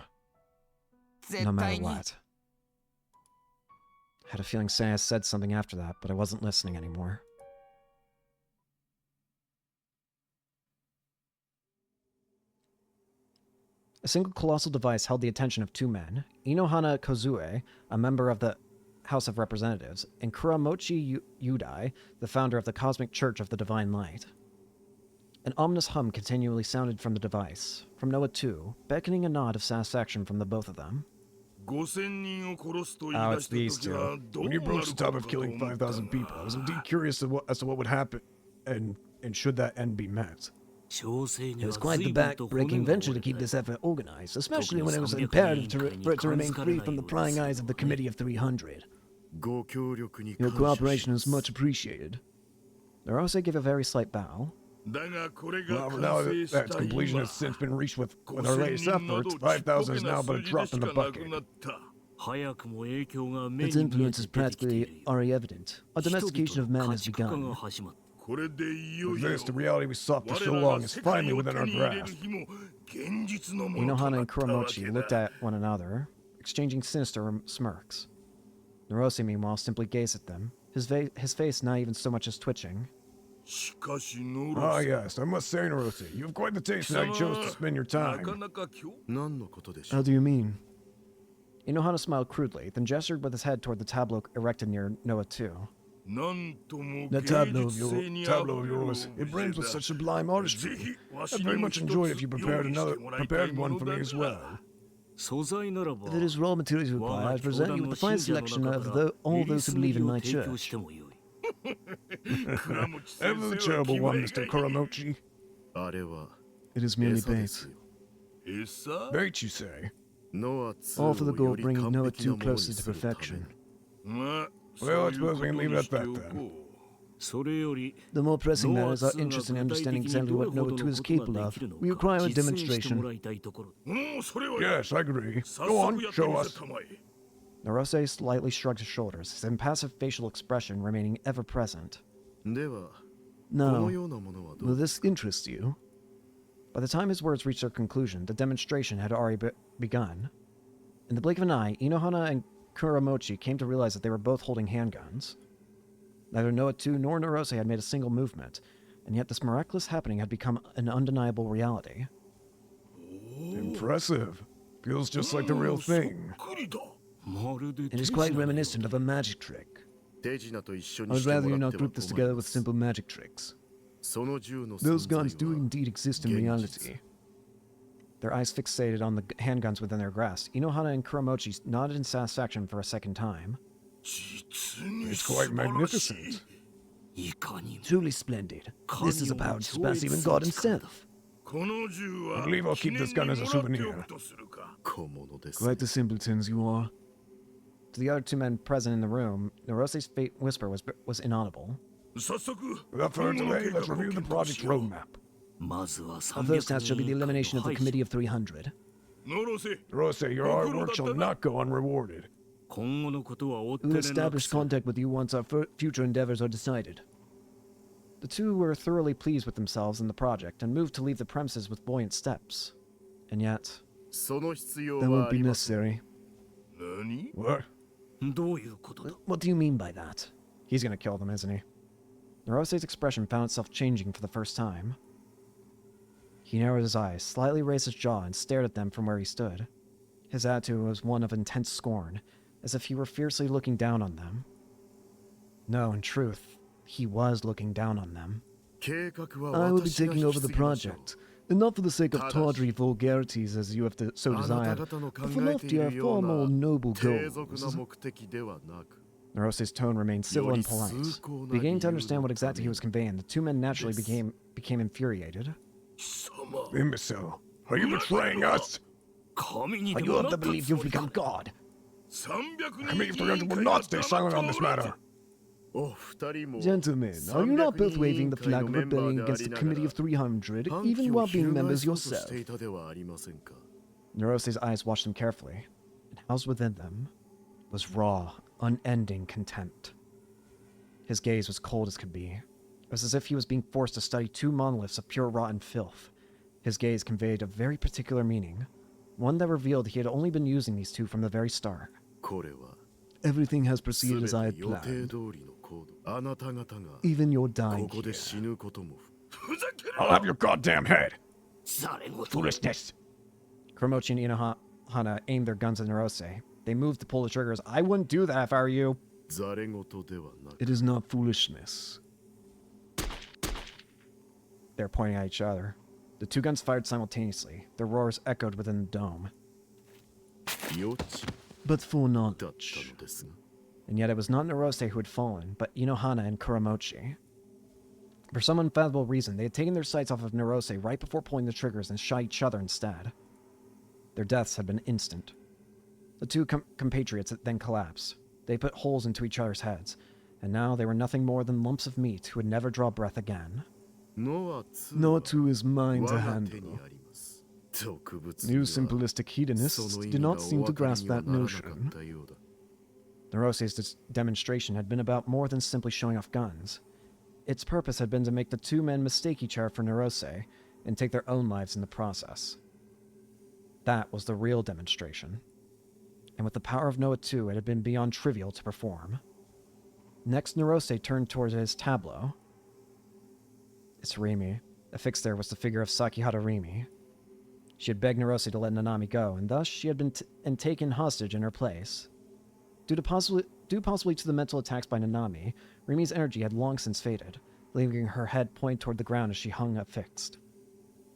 No matter what. I had a feeling Seiya said something after that, but I wasn't listening anymore. A single colossal device held the attention of two men, Inohana Kozue, a member of the House of Representatives, and Kuramochi Yudai, the founder of the Cosmic Church of the Divine Light. An ominous hum continually sounded from the device, from Noah too, beckoning a nod of satisfaction from the both of them. Oh, it's these two. When you broached the topic of killing 5,000 people, I was indeed curious as to what would happen, and should that end be met. It was quite the back-breaking venture to keep this effort organized, especially when it was imperative for it to remain free from the prying eyes of the Committee of 300. Your cooperation is much appreciated. Narose gave a very slight bow. Well, now that completion has since been reached with our latest efforts, 5,000 is now but a drop in the bucket. Its influence is practically already evident. Our domestication of man has begun. With this, the reality we sought for so long is finally within our grasp. Inohana and Kuramochi looked at one another, exchanging sinister smirks. Narose, meanwhile, simply gazed at them, his face not even so much as twitching. Ah, yes, I must say, Narose, you have quite the taste in how you chose to spend your time. How do you mean? Inohana smiled crudely, then gestured with his head toward the tableau erected near Noah 2. That tableau of yours, it brims with such sublime artistry. I'd very much enjoy it if you prepared one for me as well. If it is raw materials required, I present you with the fine selection of all those who believe in my church. Ever the terrible one, Mr. Kuramochi? It is merely bait. Bait, you say? All for the goal of bringing Noah 2 closer to perfection. Well, I suppose we can leave it at that then. The more pressing matter is our interest in understanding exactly what Noah 2 is capable of. We require a demonstration. Yes, I agree. Go on, show us. Narose slightly shrugged his shoulders, his impassive facial expression remaining ever present. Now, will this interest you? By the time his words reached their conclusion, the demonstration had already begun. In the blink of an eye, Inohana and Kuramochi came to realize that they were both holding handguns. Neither Noah 2 nor Narose had made a single movement, and yet this miraculous happening had become an undeniable reality. Impressive. Feels just like the real thing. It is quite reminiscent of a magic trick. I would rather you not group this together with simple magic tricks. Those guns do indeed exist in reality. Their eyes fixated on the handguns within their grasp. Inohana and Kuramochi nodded in satisfaction for a second time. It's quite magnificent. Truly splendid. This is a power to surpass even God himself. I believe I'll keep this gun as a souvenir. Quite the simpletons you are. To the other two men present in the room, Narose's faint whisper was inaudible. Without further delay, let's review the project's roadmap. Our first task shall be the elimination of the Committee of 300. Narose, your hard work shall not go unrewarded. We will establish contact with you once our future endeavors are decided. The two were thoroughly pleased with themselves and the project, and moved to leave the premises with buoyant steps. And yet... That won't be necessary. What? What do you mean by that? He's gonna kill them, isn't he? Narose's expression found itself changing for the first time. He narrowed his eyes, slightly raised his jaw, and stared at them from where he stood. His attitude was one of intense scorn, as if he were fiercely looking down on them. No, in truth, he was looking down on them. I will be taking over the project, and not for the sake of tawdry vulgarities as you have so desired, but for loftier, far more noble goals. Narose's tone remained civil and polite. Beginning to understand what exactly he was conveying, the two men naturally became infuriated. Imbecile, are you betraying us? Are you of the belief you've become God? The Committee of 300 will not stay silent on this matter. Gentlemen, are you not both waving the flag of rebellion against the Committee of 300, even while being members yourself? Nerose's eyes watched them carefully, and housed within them was raw, unending contempt. His gaze was cold as could be. It was as if he was being forced to study two monoliths of pure rotten filth. His gaze conveyed a very particular meaning, one that revealed he had only been using these two from the very start. Everything has proceeded as I had planned. Even your dying here. I'll have your goddamn head. Foolishness. Kuromochi and Inohana aimed their guns at Nerose. They moved to pull the triggers. I wouldn't do that if I were you. It is not foolishness. They're pointing at each other. The two guns fired simultaneously. Their roars echoed within the dome. But for knowledge. And yet it was not Nerose who had fallen, but Inohana and Kuromochi. For some unfathomable reason, they had taken their sights off of Nerose right before pulling the triggers and shot each other instead. Their deaths had been instant. The two compatriots then collapsed. They put holes into each other's heads, and now they were nothing more than lumps of meat who would never draw breath again. Noatsu is mine to handle. You simplistic hedonists did not seem to grasp that notion. Nerose's demonstration had been about more than simply showing off guns. Its purpose had been to make the two men mistake each other for Nerose and take their own lives in the process. That was the real demonstration. And with the power of Noah 2, it had been beyond trivial to perform. Next, Nerose turned towards his tableau. It's Rimi. Affixed there was the figure of Sakihara Rimi. She had begged Nerose to let Nanami go, and thus she had been taken hostage in her place. Due possibly to the mental attacks by Nanami, Rimi's energy had long since faded, leaving her head pointed toward the ground as she hung affixed.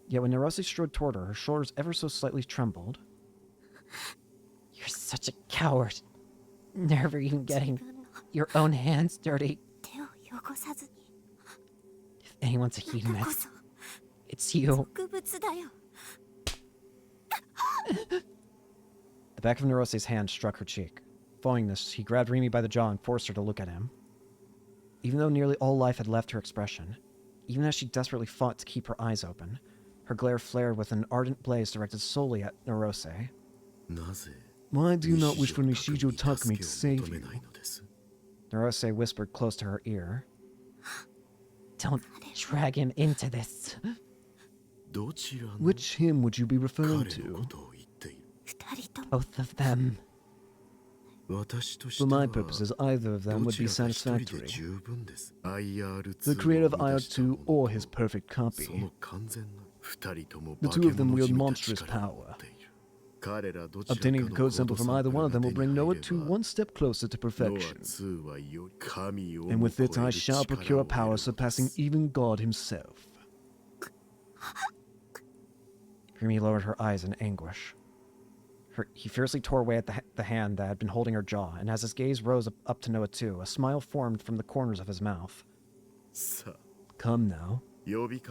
Yet when Nerose strode toward her, her shoulders ever so slightly trembled. You're such a coward. Never even getting your own hands dirty. If anyone's a hedonist, it's you. The back of Nerose's hand struck her cheek. Following this, he grabbed Rimi by the jaw and forced her to look at him. Even though nearly all life had left her expression, even as she desperately fought to keep her eyes open, her glare flared with an ardent blaze directed solely at Nerose. Why do you not wish for Nishijo Takumi to save you? Nerose whispered close to her ear. Don't drag him into this. Which him would you be referring to? Both of them. For my purposes, either of them would be satisfactory. The creator of IR2 or his perfect copy. The two of them wield monstrous power. Obtaining a code sample from either one of them will bring Noah 2 one step closer to perfection. And with it I shall procure a power surpassing even God himself. Rimi lowered her eyes in anguish. He fiercely tore away at the hand that had been holding her jaw, and as his gaze rose up to Noah 2, a smile formed from the corners of his mouth. Come now.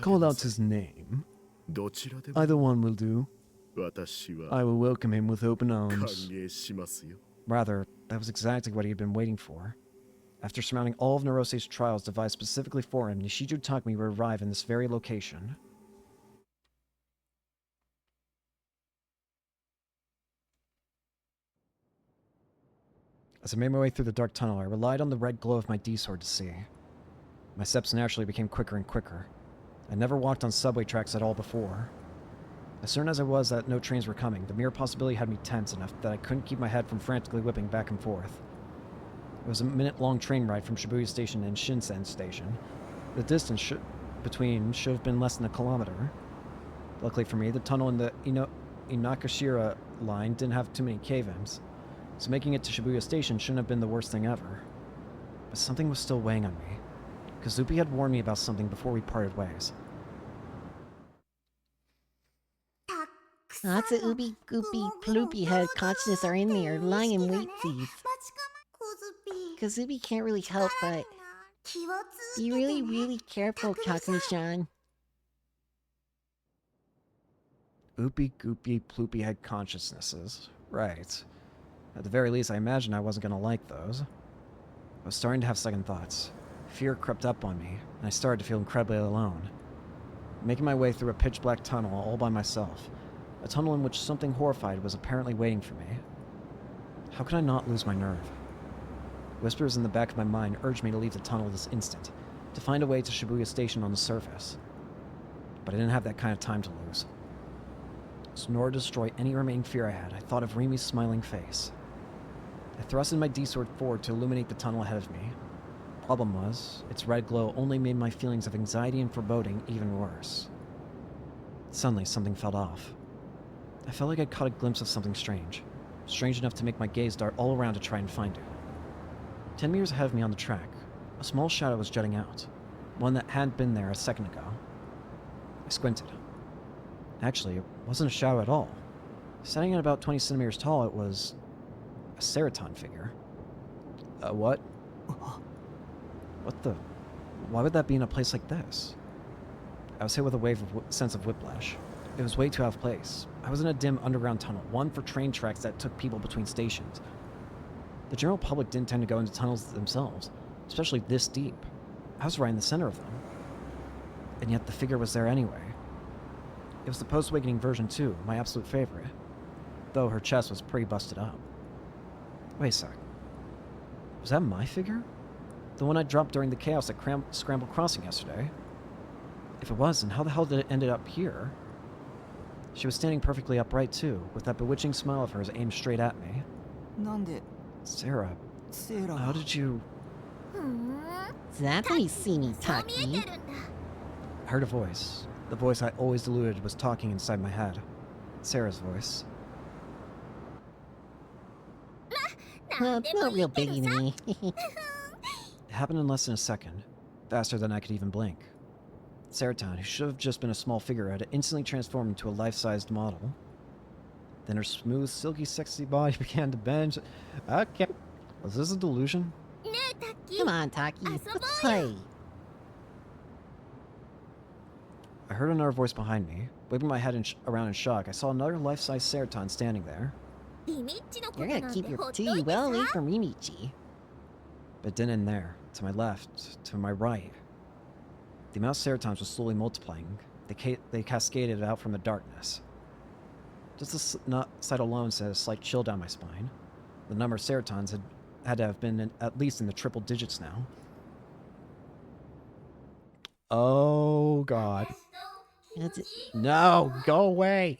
Call out his name. Either one will do. I will welcome him with open arms. Rather, that was exactly what he had been waiting for. After surmounting all of Nerose's trials devised specifically for him, Nishijo Takumi would arrive in this very location. As I made my way through the dark tunnel, I relied on the red glow of my D-sword to see. My steps naturally became quicker and quicker. I never walked on subway tracks at all before. As certain as I was that no trains were coming, the mere possibility had me tense enough that I couldn't keep my head from frantically whipping back and forth. It was a minute-long train ride from Shibuya Station and Shinsen Station. The distance between should have been less than a kilometer. Luckily for me, the tunnel in the Inakashira line didn't have too many cave-ins, so making it to Shibuya Station shouldn't have been the worst thing ever. But something was still weighing on me. Kazupi had warned me about something before we parted ways. Lots of ooby goopy ploopy head consciousness are in there, lying in wait for you. Kazubi can't really help, but be really, really careful, Kakumi-chan. Oopy goopy ploopy head consciousnesses. Right. At the very least, I imagined I wasn't gonna like those. I was starting to have second thoughts. Fear crept up on me, and I started to feel incredibly alone. Making my way through a pitch-black tunnel all by myself. A tunnel in which something horrified was apparently waiting for me. How could I not lose my nerve? Whispers in the back of my mind urged me to leave the tunnel this instant, to find a way to Shibuya Station on the surface. But I didn't have that kind of time to lose. So in order to destroy any remaining fear I had, I thought of Rimi's smiling face. I thrusted my D-sword forward to illuminate the tunnel ahead of me. Problem was, its red glow only made my feelings of anxiety and foreboding even worse. Suddenly, something fell off. I felt like I'd caught a glimpse of something strange enough to make my gaze dart all around to try and find it. 10 meters ahead of me on the track, a small shadow was jutting out, one that hadn't been there a second ago. I squinted. Actually, it wasn't a shadow at all. Standing at about 20 centimeters tall, it was a Ceraton figure. What? What the? Why would that be in a place like this? I was hit with a wave of sense of whiplash. It was way too out of place. I was in a dim underground tunnel, one for train tracks that took people between stations. The general public didn't tend to go into tunnels themselves, especially this deep. I was right in the center of them. And yet the figure was there anyway. It was the post-awakening version too, my absolute favorite. Though her chest was pretty busted up. Wait a sec. Was that my figure? The one I dropped during the chaos at Scramble Crossing yesterday? If it was, then how the hell did it end up here? She was standing perfectly upright too, with that bewitching smile of hers aimed straight at me. Sarah, how did you... That I see me, Taki. I heard a voice. The voice I always deluded was talking inside my head. Sarah's voice. Well, it's no real biggie to me. It happened in less than a second, faster than I could even blink. Ceraton, who should have just been a small figure, had instantly transformed into a life-sized model. Then her smooth, silky, sexy body began to bend. Okay. Was this a delusion? Come on, Taki. Let's play. I heard another voice behind me. Whipping my head around in shock, I saw another life-size Ceraton standing there. You're gonna keep your tea well away from Rimichi. But it didn't end there. To my left, to my right. The amount of Ceratons was slowly multiplying. They cascaded out from the darkness. Just the sight alone sent a slight chill down my spine. The number of Ceratons had to have been at least in the triple digits now. Oh, God. No, go away!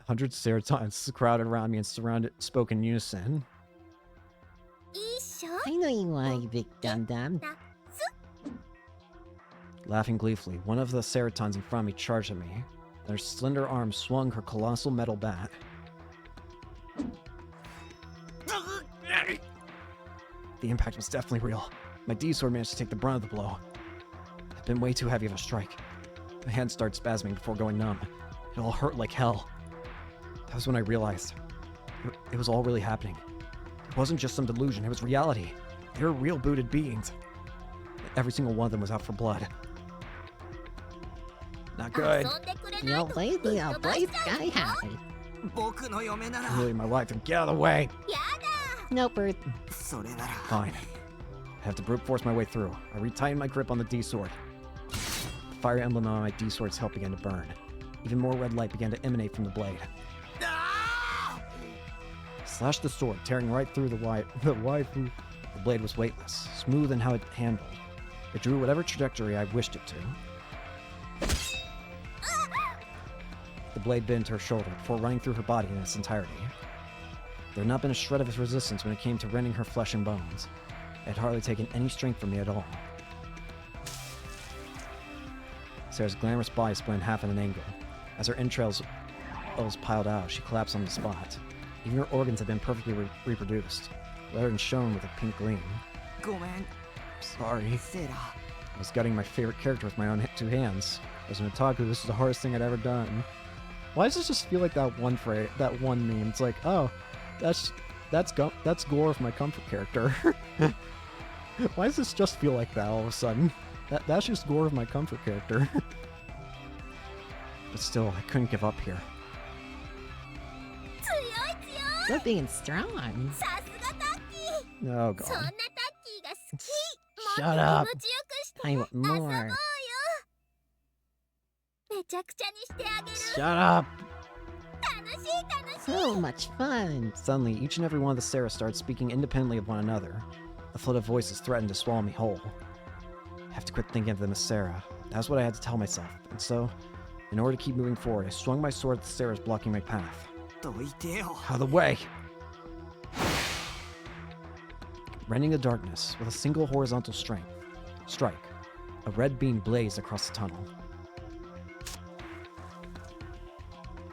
Hundreds of Ceratons crowded around me and spoke in unison. I know you want, you big dum-dum. Laughing gleefully, one of the Ceratons in front of me charged at me, and her slender arm swung her colossal metal bat. The impact was definitely real. My D-sword managed to take the brunt of the blow. It had been way too heavy of a strike. My hand started spasming before going numb. It all hurt like hell. That was when I realized it was all really happening. It wasn't just some delusion, it was reality. They were real booted beings. Every single one of them was out for blood. Not good. You'll play sky high. Really, my wife, and get out of the way. No, Bert. Fine. I have to brute force my way through. I retightened my grip on the D-sword. The fire emblem on my D-sword's hilt began to burn. Even more red light began to emanate from the blade. Slashed the sword, tearing right through the waifu. The blade was weightless, smooth in how it handled. It drew whatever trajectory I wished it to. The blade bit into her shoulder before running through her body in its entirety. There had not been a shred of resistance when it came to rending her flesh and bones. It had hardly taken any strength from me at all. Sarah's glamorous body split in half at an angle. As her entrails piled out, she collapsed on the spot. Even her organs had been perfectly reproduced, lettered and shone with a pink gleam. Sorry. I was gutting my favorite character with my own two hands. As an otaku, this is the hardest thing I'd ever done. Why does this just feel like that one phrase, that one meme? It's like, oh, that's gore of my comfort character. Why does this just feel like that all of a sudden? That's just gore of my comfort character. But still, I couldn't give up here. So big and strong. Oh god. Shut up. I want more. Shut up. So much fun. Suddenly, each and every one of the Sarahs started speaking independently of one another. A flood of voices threatened to swallow me whole. I have to quit thinking of them as Sarah. That's what I had to tell myself. And so, in order to keep moving forward, I swung my sword at the Sarahs blocking my path. Out of the way! Rending the darkness with a single horizontal strike, a red beam blazed across the tunnel.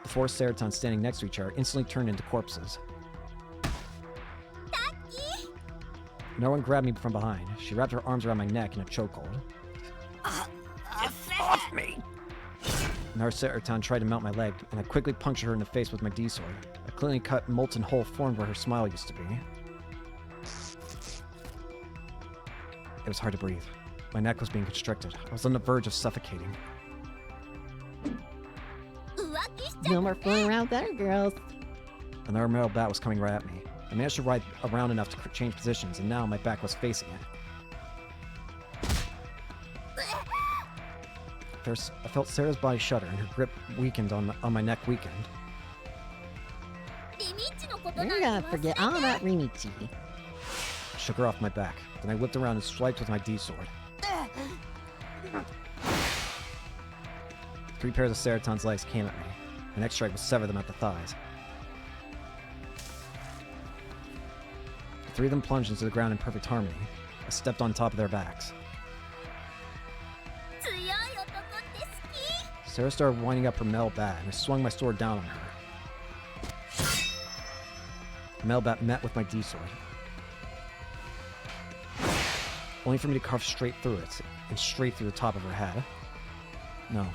The four Ceratons standing next to each other instantly turned into corpses. No one grabbed me from behind. She wrapped her arms around my neck in a chokehold. Get off me! Another Ceraton tried to mount my leg, and I quickly punctured her in the face with my D-sword. A cleanly cut, molten hole formed where her smile used to be. It was hard to breathe. My neck was being constricted. I was on the verge of suffocating. No more fooling around there, girls. Another metal bat was coming right at me. I managed to ride around enough to change positions, and now my back was facing it. I felt Sarah's body shudder, and her grip weakened on my neck weakened. We're gonna forget all about Rimichi. I shook her off my back. Then I whipped around and swiped with my D-sword. 3 pairs of Ceraton's legs came at me. My next strike would sever them at the thighs. The 3 of them plunged into the ground in perfect harmony. I stepped on top of their backs. Sarah started winding up her metal bat, and I swung my sword down on her. The metal bat met with my D-sword, only for me to carve straight through it, and straight through the top of her head. No,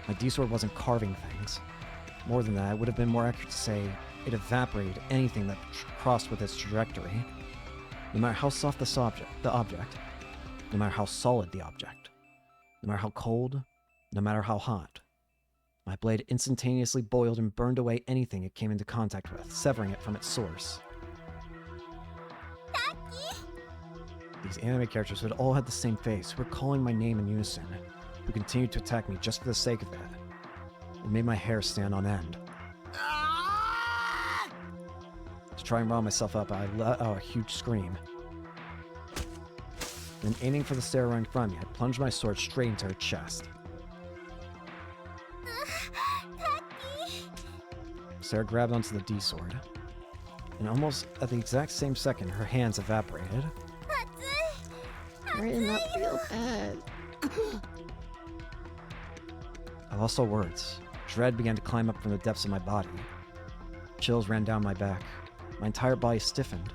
my D-sword wasn't carving things. More than that, it would have been more accurate to say it evaporated anything that crossed with its trajectory. No matter how soft the object, no matter how solid the object, no matter how cold, no matter how hot, my blade instantaneously boiled and burned away anything it came into contact with, severing it from its source. These anime characters who had all had the same face, who were calling my name in unison, who continued to attack me just for the sake of it. It made my hair stand on end. To try and rile myself up, I let out a huge scream. Then, aiming for the Sarah in front of me, I plunged my sword straight into her chest. Sarah grabbed onto the D-sword, and almost at the exact same second, her hands evaporated. We're not real bad. I lost all words. Dread began to climb up from the depths of my body. Chills ran down my back. My entire body stiffened.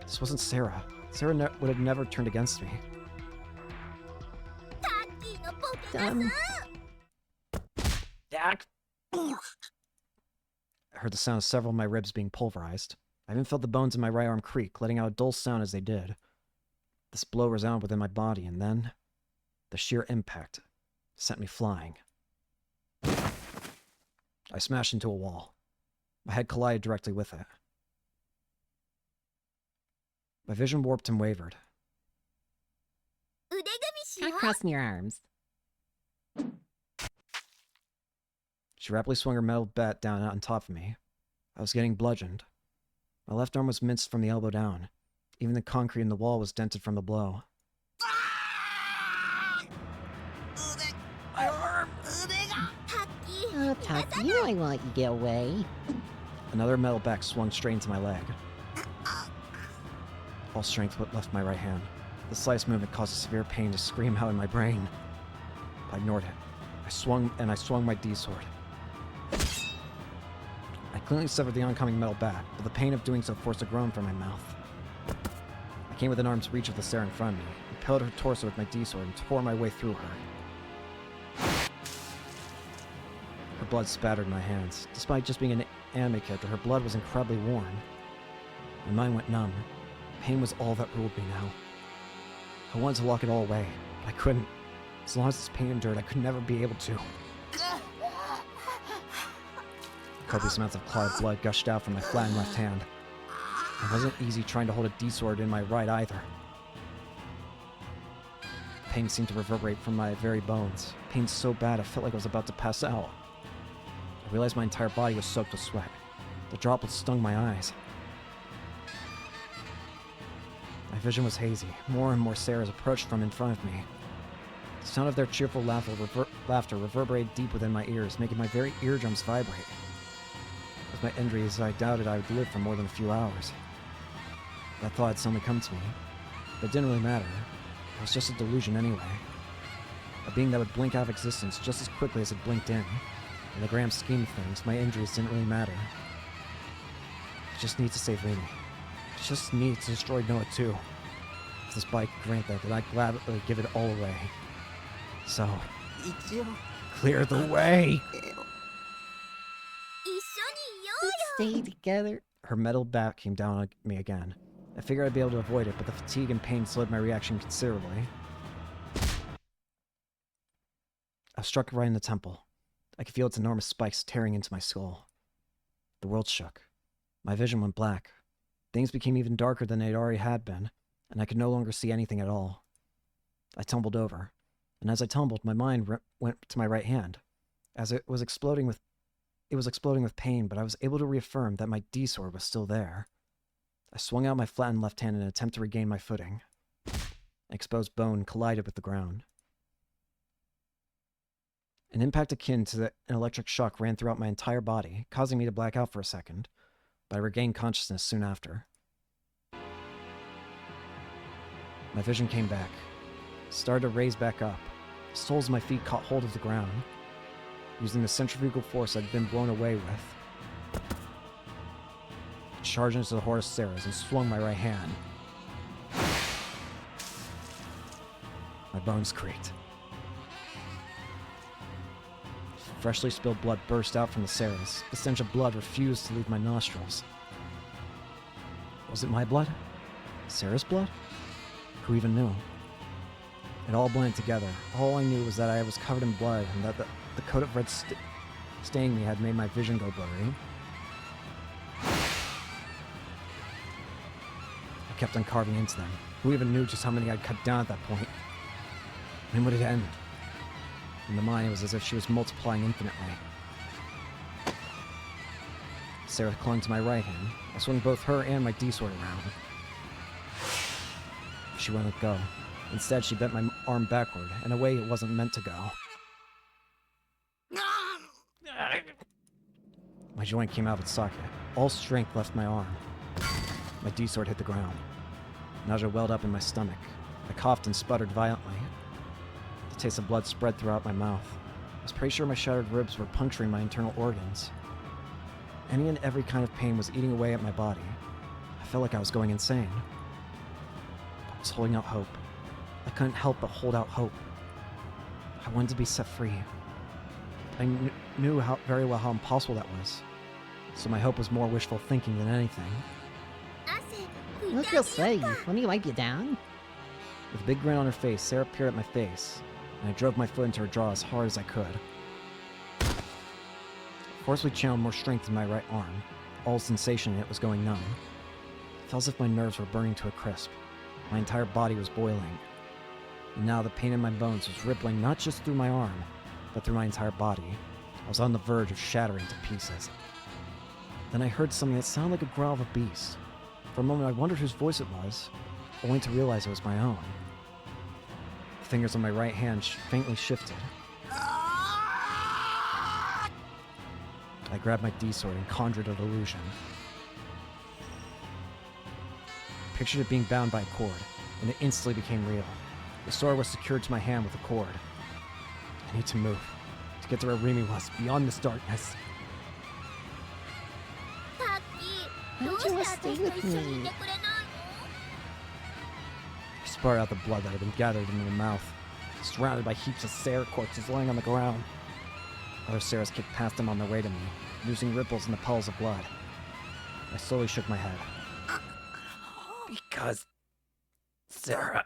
This wasn't Sarah. Sarah would have never turned against me. Dumb. I heard the sound of several of my ribs being pulverized. I even felt the bones in my right arm creak, letting out a dull sound as they did. This blow resounded within my body, and then the sheer impact sent me flying. I smashed into a wall. My head collided directly with it. My vision warped and wavered. Try crossing your arms. She rapidly swung her metal bat down on top of me. I was getting bludgeoned. My left arm was minced from the elbow down. Even the concrete in the wall was dented from the blow. Oh, Taki, you know I won't let you get away. Another metal bat swung straight into my leg. All strength left my right hand. The slightest movement caused a severe pain to scream out in my brain. I ignored it. I swung my D-sword. I cleanly severed the oncoming metal bat, but the pain of doing so forced a groan from my mouth. I came within arm's reach of the Sarah in front of me, impaled her torso with my D-sword, and tore my way through her. Her blood spattered my hands. Despite just being an anime character, her blood was incredibly warm. My mind went numb. Pain was all that ruled me now. I wanted to lock it all away, but I couldn't. As long as this pain endured, I could never be able to. Copious amounts of clotted blood gushed out from my flattened left hand. It wasn't easy trying to hold a D-sword in my right either. Pain seemed to reverberate from my very bones. Pain so bad I felt like I was about to pass out. I realized my entire body was soaked with sweat. The droplets stung my eyes. My vision was hazy. More and more Sarahs approached from in front of me. The sound of their cheerful laughter reverberated deep within my ears, making my very eardrums vibrate. With my injuries, I doubted I would live for more than a few hours. That thought had suddenly come to me, but it didn't really matter. It was just a delusion anyway. A being that would blink out of existence just as quickly as it blinked in. In the grand scheme of things, my injuries didn't really matter. I just need to save Amy. I just need to destroy Noah too. If this bike could grant that, then I'd gladly give it all away. So, clear the way! Let's stay together. Her metal bat came down on me again. I figured I'd be able to avoid it, but the fatigue and pain slowed my reaction considerably. I was struck right in the temple. I could feel its enormous spikes tearing into my skull. The world shook. My vision went black. Things became even darker than they already had been, and I could no longer see anything at all. I tumbled over, and as I tumbled, my mind went to my right hand. As it was exploding with pain, but I was able to reaffirm that my D-sword was still there. I swung out my flattened left hand in an attempt to regain my footing. An exposed bone collided with the ground. An impact akin to an electric shock ran throughout my entire body, causing me to black out for a second, but I regained consciousness soon after. My vision came back, started to raise back up. The soles of my feet caught hold of the ground. Using the centrifugal force I'd been blown away with, I charged into the horde of Sarahs and swung my right hand. My bones creaked. Freshly spilled blood burst out from the Sarahs. The stench of blood refused to leave my nostrils. Was it my blood? Sarah's blood? Who even knew? It all blended together. All I knew was that I was covered in blood and that the coat of red staining me had made my vision go blurry. I kept on carving into them. Who even knew just how many I'd cut down at that point? When would it end? In the mind, it was as if she was multiplying infinitely. Sarah clung to my right hand. I swung both her and my D-sword around. She wouldn't go. Instead, she bent my arm backward, in a way it wasn't meant to go. My joint came out of its socket. All strength left my arm. My D-sword hit the ground. Nausea welled up in my stomach. I coughed and sputtered violently. The taste of blood spread throughout my mouth. I was pretty sure my shattered ribs were puncturing my internal organs. Any and every kind of pain was eating away at my body. I felt like I was going insane. I was holding out hope. I couldn't help but hold out hope. I wanted to be set free. I knew very well how impossible that was. So my hope was more wishful thinking than anything. What can I say? Let me wipe you down. With a big grin on her face, Sarah peered at my face, and I drove my foot into her jaw as hard as I could. I forcibly channeled more strength in my right arm. All sensation in it was going numb. It felt as if my nerves were burning to a crisp. My entire body was boiling. And now the pain in my bones was rippling not just through my arm, but through my entire body. I was on the verge of shattering to pieces. Then I heard something that sounded like a growl of a beast. For a moment I wondered whose voice it was, only to realize it was my own. The fingers on my right hand faintly shifted. I grabbed my D-sword and conjured a delusion. I pictured it being bound by a cord, and it instantly became real. The sword was secured to my hand with a cord. I need to move, to get to where Remy was, beyond this darkness. Why don't you want to stay with me? I spat out the blood that had been gathered in my mouth, surrounded by heaps of Sarah corpses lying on the ground. Other Sarahs kicked past them on their way to me, producing ripples in the puddles of blood. I slowly shook my head. Because... Sarah...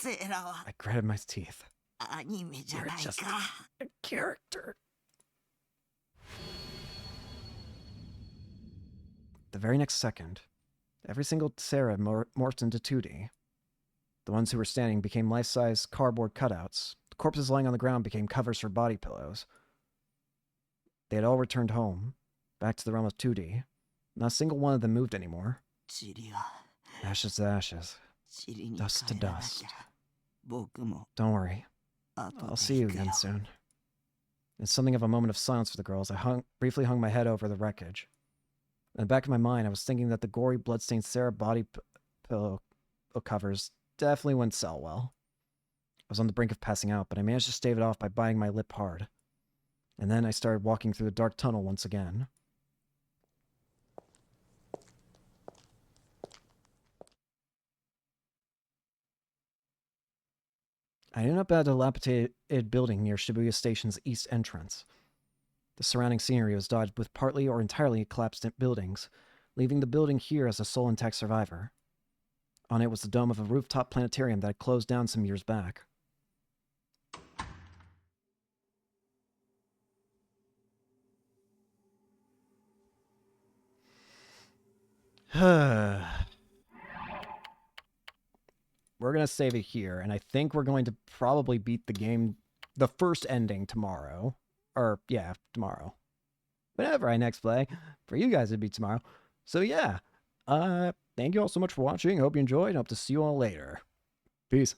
I gritted my teeth. You're just a character. the very next second, every single Sarah morphed into 2D. The ones who were standing became life-size cardboard cutouts. The corpses lying on the ground became covers for body pillows. They had all returned home, back to the realm of 2D. Not a single one of them moved anymore. Ashes to ashes. Dust to dust. Don't worry. I'll see you again soon. In something of a moment of silence for the girls, I briefly hung my head over the wreckage. In the back of my mind, I was thinking that the gory, bloodstained Sarah body pillow covers definitely wouldn't sell well. I was on the brink of passing out, but I managed to stave it off by biting my lip hard. And then I started walking through the dark tunnel once again. I ended up at a dilapidated building near Shibuya Station's east entrance. The surrounding scenery was dotted with partly or entirely collapsed buildings, leaving the building here as a sole intact survivor. On it was the dome of a rooftop planetarium that had closed down some years back. We're going to save it here, and I think we're going to probably beat the game, the first ending tomorrow. Or, yeah, tomorrow. Whenever I next play. For you guys, it'd be tomorrow. So, yeah. Thank you all so much for watching. Hope you enjoyed. Hope to see you all later. Peace.